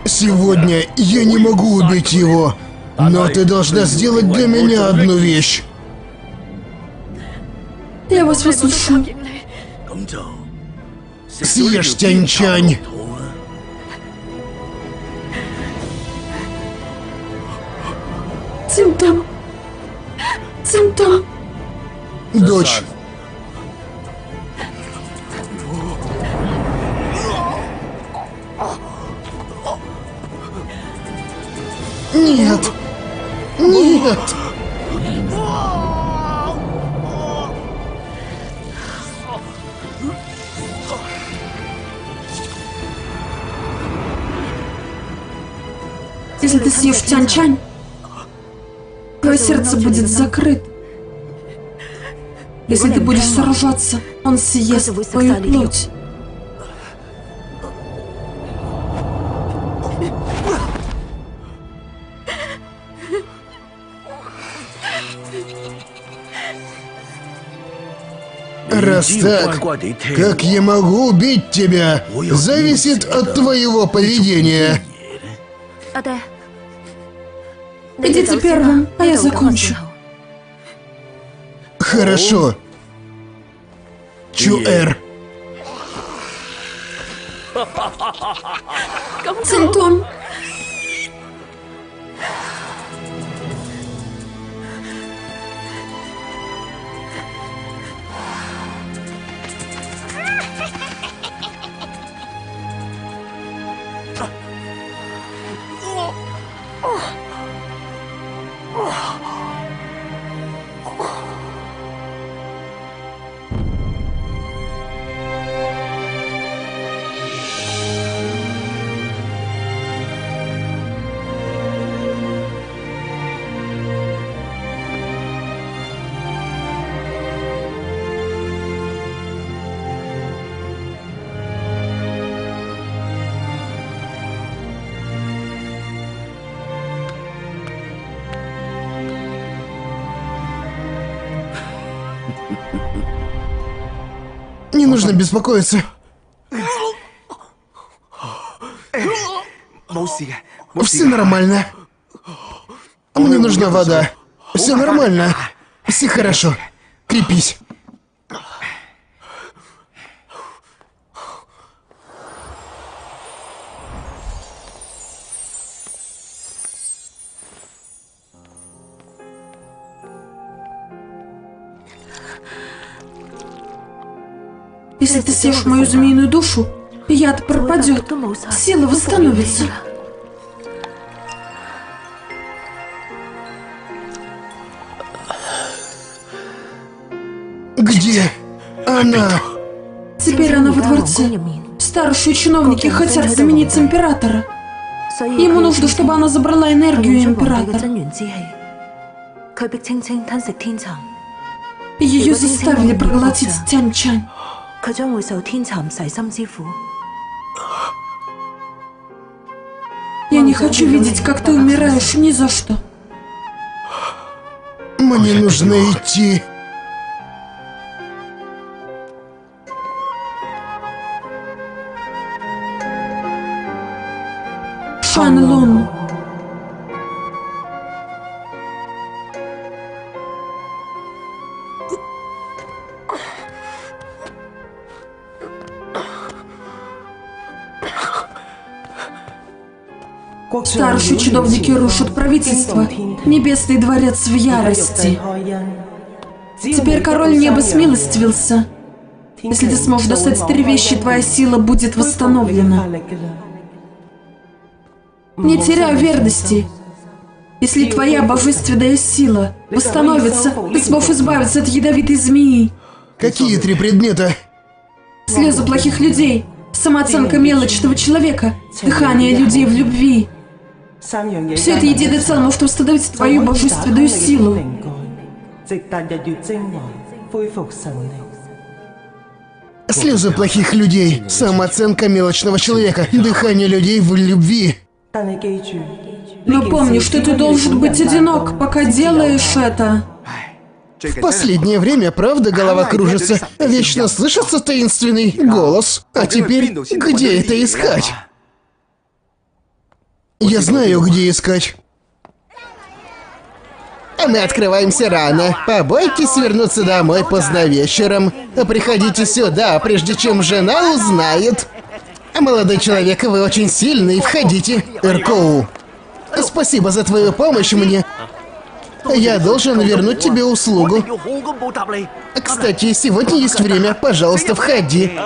Сегодня я не могу убить его, но ты должна сделать для меня одну вещь. Я вас выслушаю. Съешь Тянь-Чань. Цинтун! Цинтун! Дочь. Нет. Нет. Если ты съешь Тянь-Чань, твое сердце будет закрыто. Если ты будешь сражаться, он съест твою плоть. Раз так, как я могу убить тебя, зависит от твоего поведения. Идите первым, а я закончу. Хорошо. Чуэр. Цинтун! Не нужно беспокоиться. Все нормально. Мне нужна вода. Все нормально. Все хорошо. Крепись. Если ты съешь мою змеиную душу, яд пропадет, сила восстановится. Где она? Теперь она во дворце. Старшие чиновники хотят заменить императора. Ему нужно, чтобы она забрала энергию императора. Ее заставили проглотить Тянь-Чань. Я не хочу видеть, как ты умираешь ни за что. Мне нужно идти. Шан Лун. Старшие чиновники рушат правительство. Небесный дворец в ярости. Теперь король неба смилостивился. Если ты сможешь достать 3 вещи, твоя сила будет восстановлена. Не теряй верности. Если твоя божественная сила восстановится, ты сможешь избавиться от ядовитой змеи. Какие 3 предмета? Слезы плохих людей, самооценка мелочного человека, дыхание людей в любви. Все это единое целое может восстановить твою божественную силу. Слезы плохих людей, самооценка мелочного человека, дыхание людей в любви. Но помни, что ты должен быть одинок, пока делаешь это. В последнее время, правда, голова кружится. Вечно слышится таинственный голос. А теперь, где это искать? Я знаю, где искать. Мы открываемся рано. Побойтесь вернуться домой поздно вечером. Приходите сюда, прежде чем жена узнает. Молодой человек, вы очень сильный. Входите. Эркоу, спасибо за твою помощь мне. Я должен вернуть тебе услугу. Кстати, сегодня есть время. Пожалуйста, входи.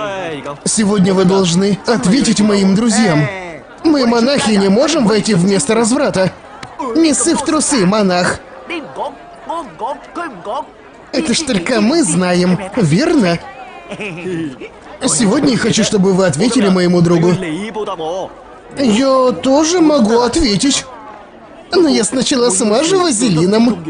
Сегодня вы должны ответить моим друзьям. Мы, монахи, не можем войти в место разврата. Не ссы в трусы, монах. Это ж только мы знаем, верно? Сегодня я хочу, чтобы вы ответили моему другу. Я тоже могу ответить. Но я сначала смажу вазелином.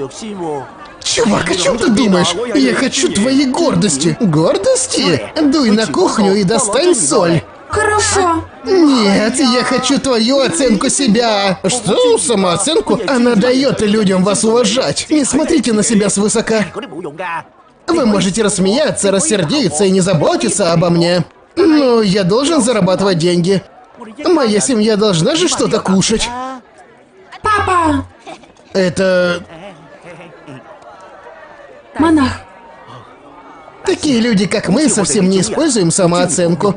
Чувак, о чем ты думаешь? Я хочу твоей гордости. Гордости? Дуй на кухню и достань соль. Хорошо. Нет, я хочу твою оценку себя. Что? Самооценку? Она дает людям вас уважать. Не смотрите на себя свысока. Вы можете рассмеяться, рассердиться и не заботиться обо мне. Но я должен зарабатывать деньги. Моя семья должна же что-то кушать. Папа! Это... Монах. Такие люди, как мы, совсем не используем самооценку.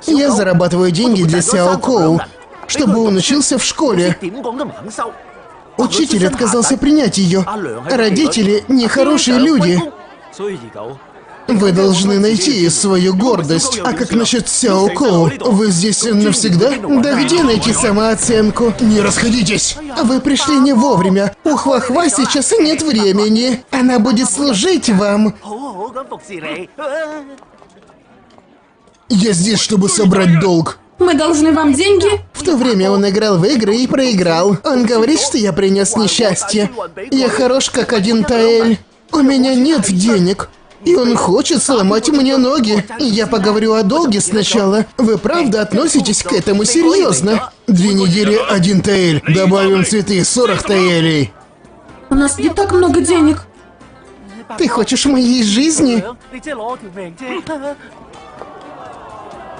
Я зарабатываю деньги для Сяо Коу, чтобы он учился в школе. Учитель отказался принять ее. Родители нехорошие люди. Вы должны найти свою гордость. А как насчет Сяо Коу? Вы здесь навсегда? Да где найти самооценку? Не расходитесь! Вы пришли не вовремя. У Хвахва сейчас нет времени. Она будет служить вам. Я здесь, чтобы собрать долг. Мы должны вам деньги? В то время он играл в игры и проиграл. Он говорит, что я принес несчастье. Я хорош, как один Таэль. У меня нет денег. И он хочет сломать мне ноги. Я поговорю о долге сначала. Вы правда относитесь к этому серьезно? 2 недели, 1 Таэль. Добавим цветы, 40 Таэлей. У нас не так много денег. Ты хочешь моей жизни?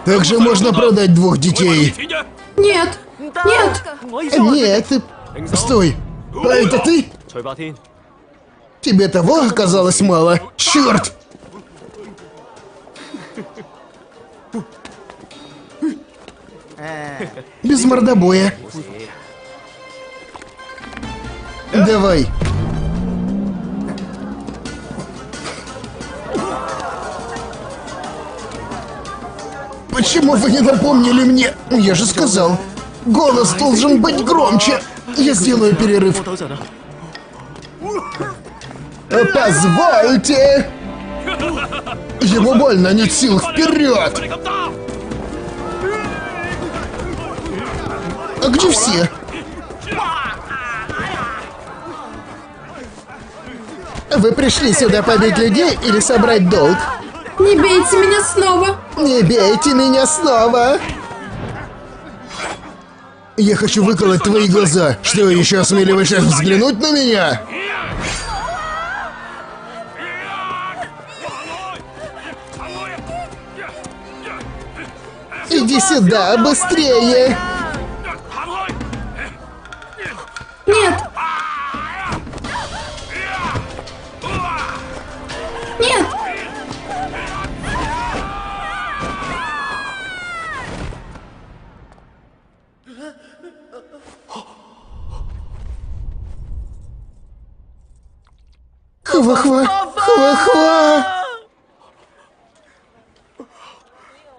Также можно продать 2 детей. Нет. Нет. Нет. Стой. А это ты? Тебе того оказалось мало? Черт! Без мордобоя. Давай. Почему вы не напомнили мне? Я же сказал, голос должен быть громче. Я сделаю перерыв. Позвольте! Ему больно, нет сил, вперед! А где все? Вы пришли сюда побить людей или собрать долг? Не бейте меня снова. Не бейте меня снова! Я хочу выколоть твои глаза. Что, еще осмеливаешься взглянуть на меня? Иди сюда, быстрее! Нет. Нет. Хва-хва! Хва-хва!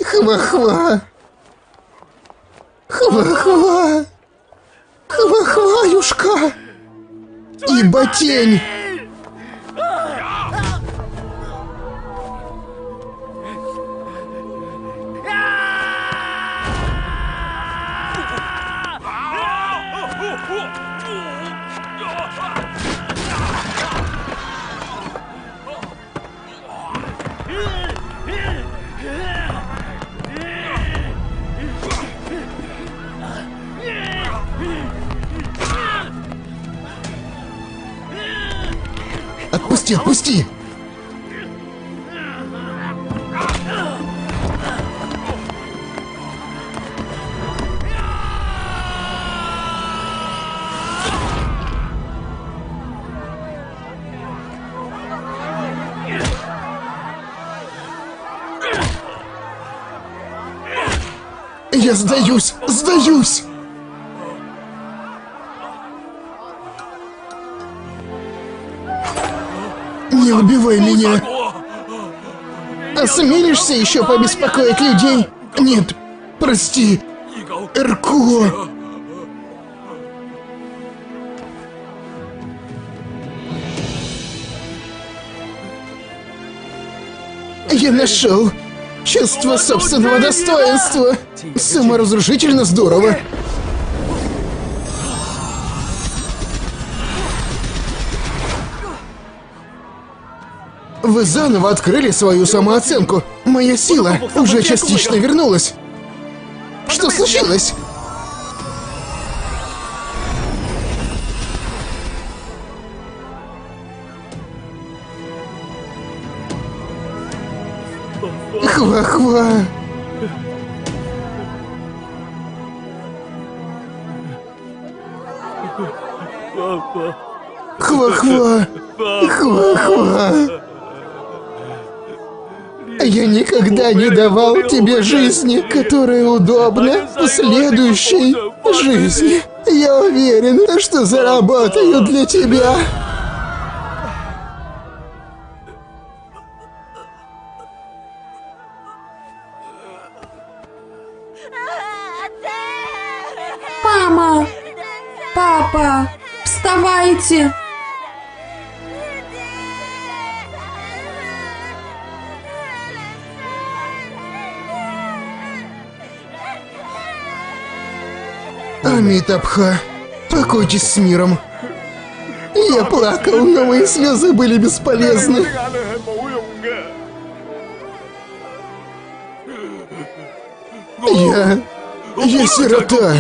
Хва-хва! Хва-хва! Хва-хваюшка! Ибо тень! Отпусти, отпусти! Я сдаюсь! Сдаюсь! Не убивай меня! Осмелишься еще побеспокоить людей? Нет, прости, Эркуо! Я нашел чувство собственного достоинства. Саморазрушительно здорово. Вы заново открыли свою самооценку. Моя сила уже частично вернулась. Что случилось? Хва-хва. Хва-хва. Хва-хва. Я никогда не давал тебе жизни, которая удобна в следующей жизни. Я уверен, что заработаю для тебя. Мама! Папа! Вставайте! Амитабха, покойтесь с миром. Я плакал, но мои слезы были бесполезны. Я сирота.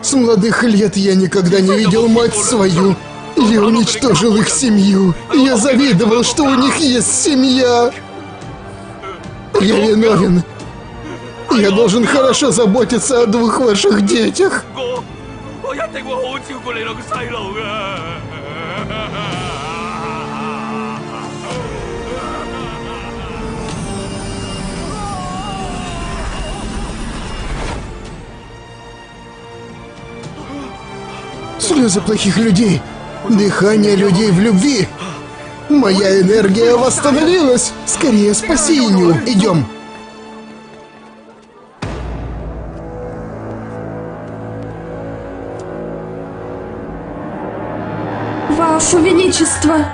С молодых лет я никогда не видел мать свою. Я уничтожил их семью. Я завидовал, что у них есть семья. Я виновен. Я должен хорошо заботиться о двух ваших детях. Слезы плохих людей. Дыхание людей в любви. Моя энергия восстановилась. Скорее спаси Иню. Идем. Ваше Величество!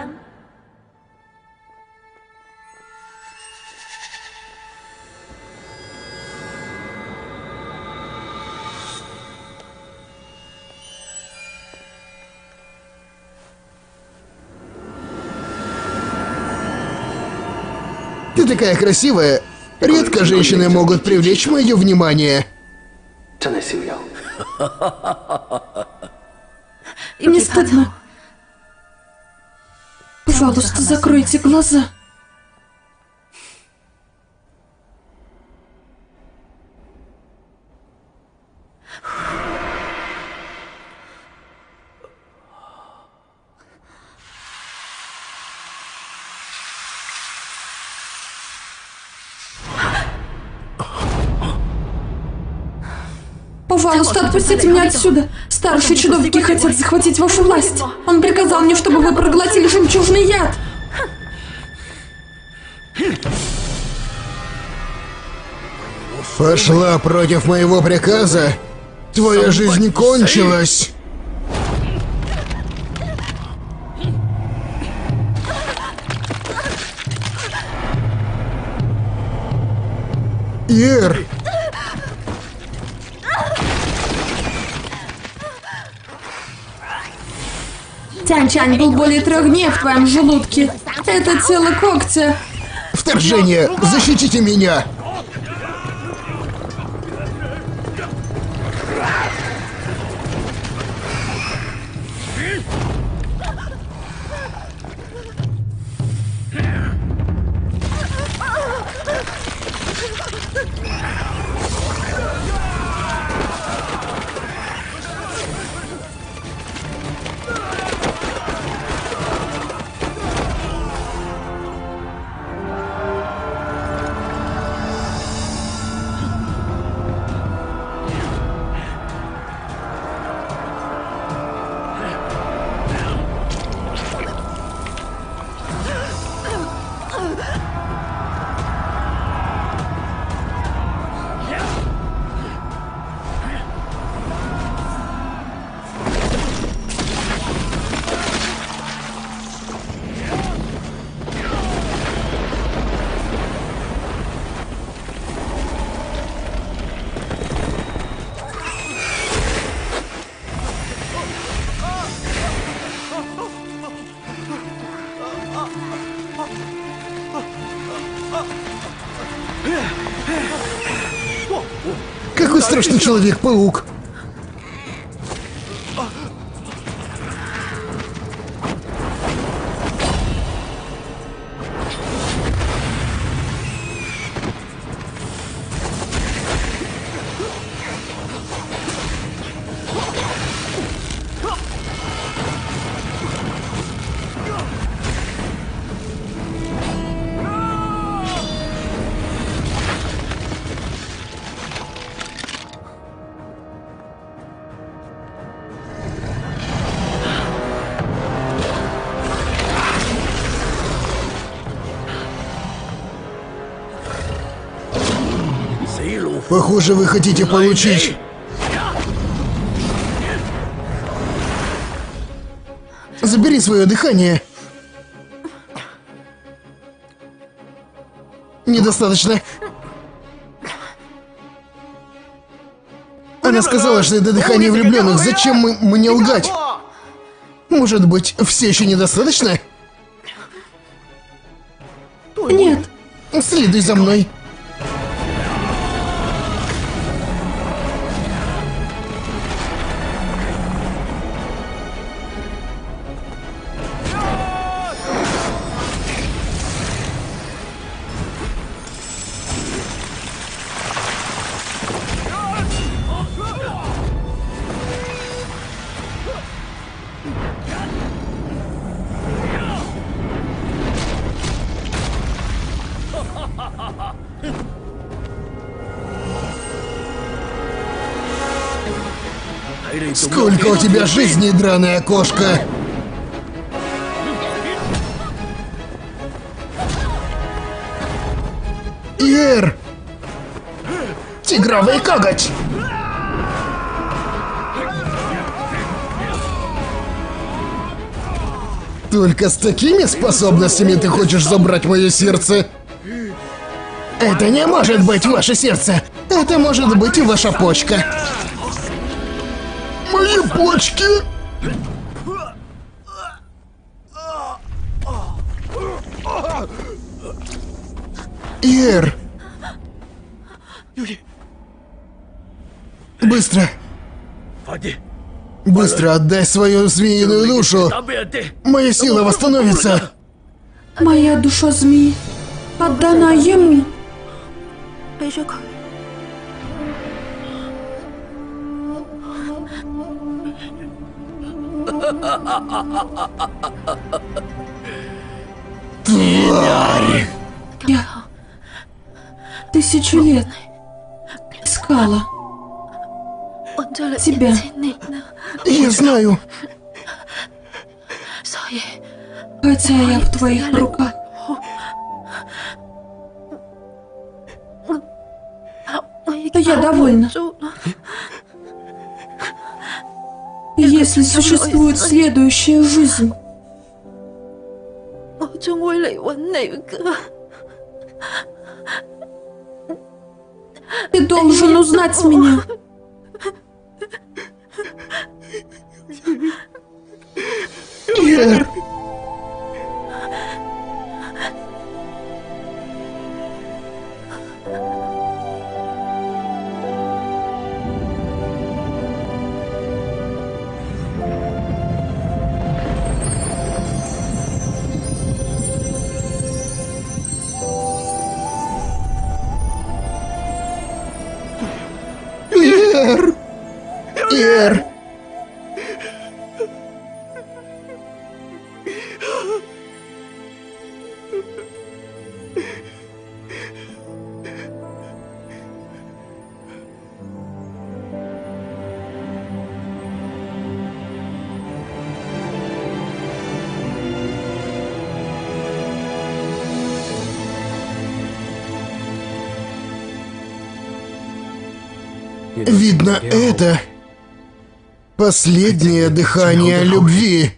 Ты такая красивая. Редко женщины могут привлечь мое внимание. Не стыдно. Пожалуйста, закройте глаза. Пожалуйста, отпустите меня отсюда. Старшие чудовки хотят захватить вашу власть. Он приказал мне, чтобы вы проглотили жемчужный яд. Пошла против моего приказа? Твоя жизнь кончилась. Ир! Тянь-Чань был более 3 дней в твоем желудке. Это тело когтя. Вторжение! Защитите меня! Какой страшный человек-паук! Похоже, вы хотите получить... Забери свое дыхание. Недостаточно. Она сказала, что это дыхание влюбленных. Зачем мне лгать? Может быть, все еще недостаточно? Нет. Следуй за мной. Сколько у тебя жизни, драная кошка? Ир! Тигровый коготь! Только с такими способностями ты хочешь забрать мое сердце? Это не может быть ваше сердце! Это может быть и ваша почка! Мои почки! Ир! Быстро! Быстро отдай свою змеиную душу! Моя сила восстановится! Моя душа змеи отдана ему. 俾咗佢。 Тварь! Я 1000 лет искала. тебя. Я знаю. Хотя я в твоих руках. Я довольна. Если существует следующая жизнь, ты должен узнать меня. Ир. Ир. Ир. Видно, это последнее дыхание любви.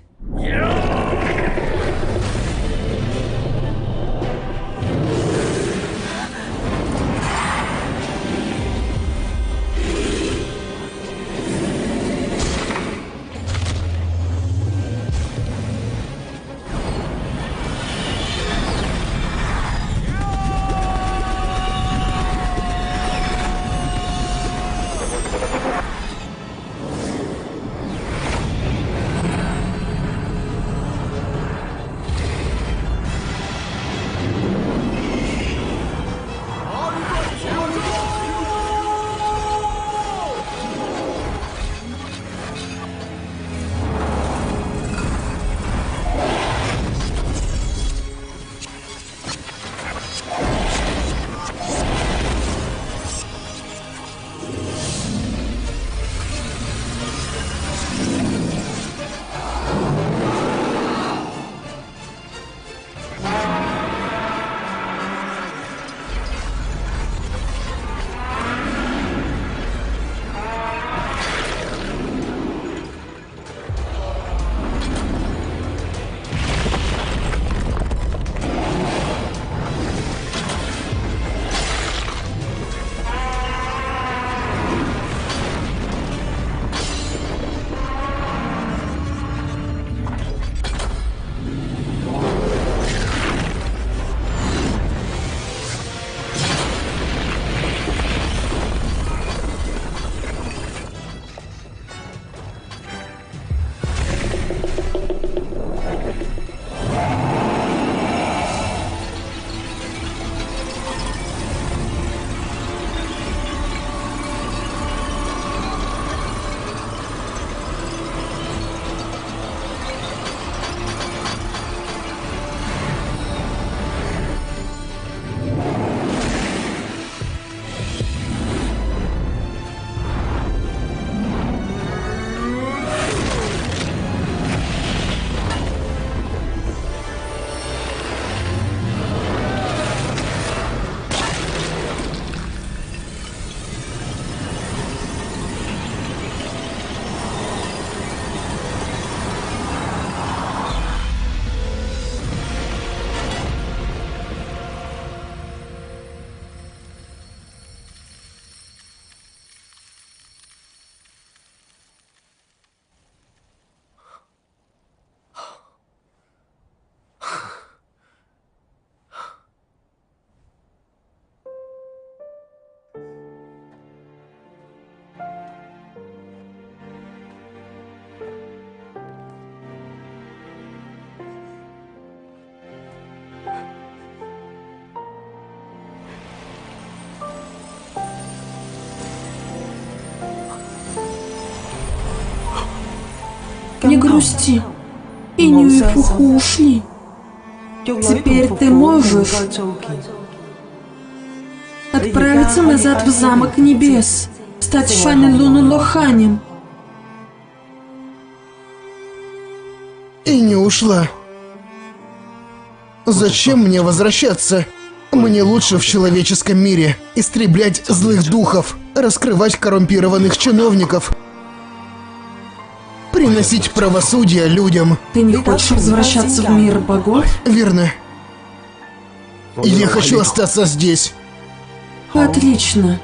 Не грусти. Инью и Фуху ушли. Теперь ты можешь отправиться назад в замок небес, стать Фанни Луну Лоханем. И не ушла. Зачем мне возвращаться? Мне лучше в человеческом мире истреблять злых духов, раскрывать коррумпированных чиновников, приносить правосудие людям. Ты не хочешь возвращаться в мир богов? Верно. Я хочу остаться здесь. Отлично.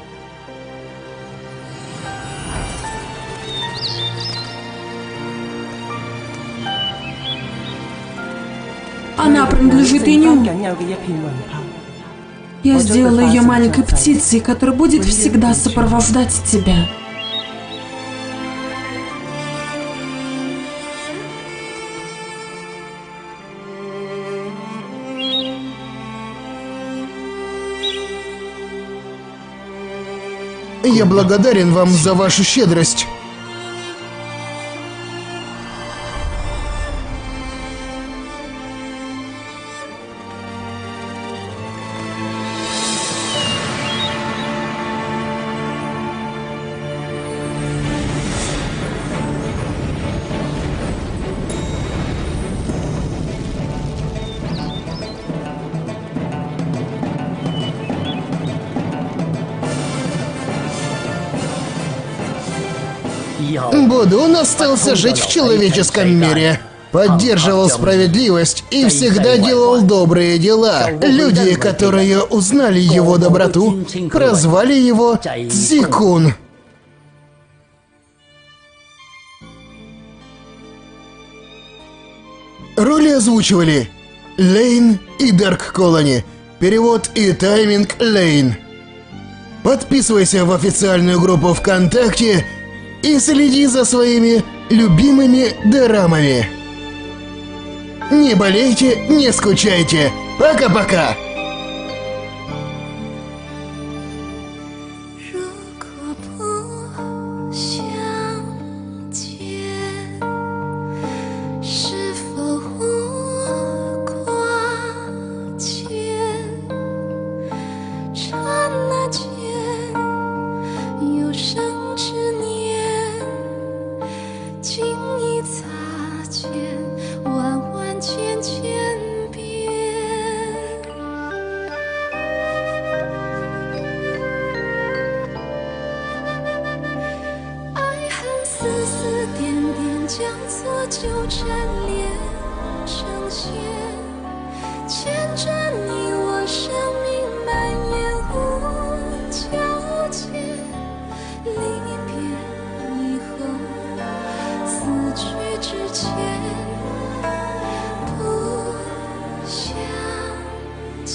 Она принадлежит Иню. Я сделала ее маленькой птицей, которая будет всегда сопровождать тебя. Я благодарен вам за вашу щедрость. Будун остался жить в человеческом мире. Поддерживал справедливость и всегда делал добрые дела. Люди, которые узнали его доброту, прозвали его Цзикун. Роли озвучивали Лейн и Дарк Колони. Перевод и тайминг Лейн. Подписывайся в официальную группу ВКонтакте и следи за своими любимыми дорамами. Не болейте, не скучайте. Пока-пока. 如果不相见，是否无挂牵？刹那间，有生之年，经一擦肩，万万千千遍。爱恨丝丝点点交错，纠缠连成线，牵着你我生命蔓延无交界。离别以后，死去之前，不相见。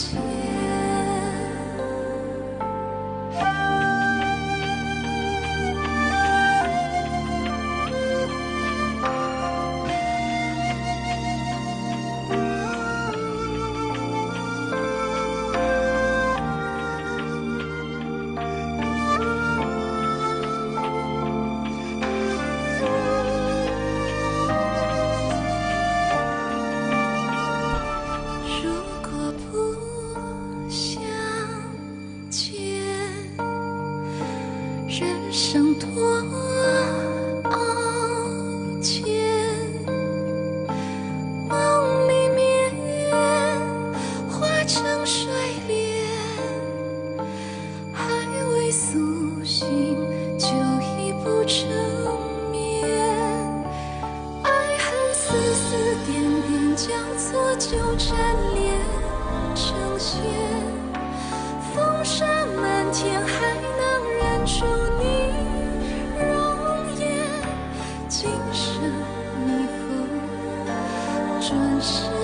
如果不相见，人生多傲贱。梦里面化成水莲，还未苏醒就已不成眠。爱恨丝丝点点交错，纠缠连成线。风沙漫天，还能认出你容颜。今生以后，转世。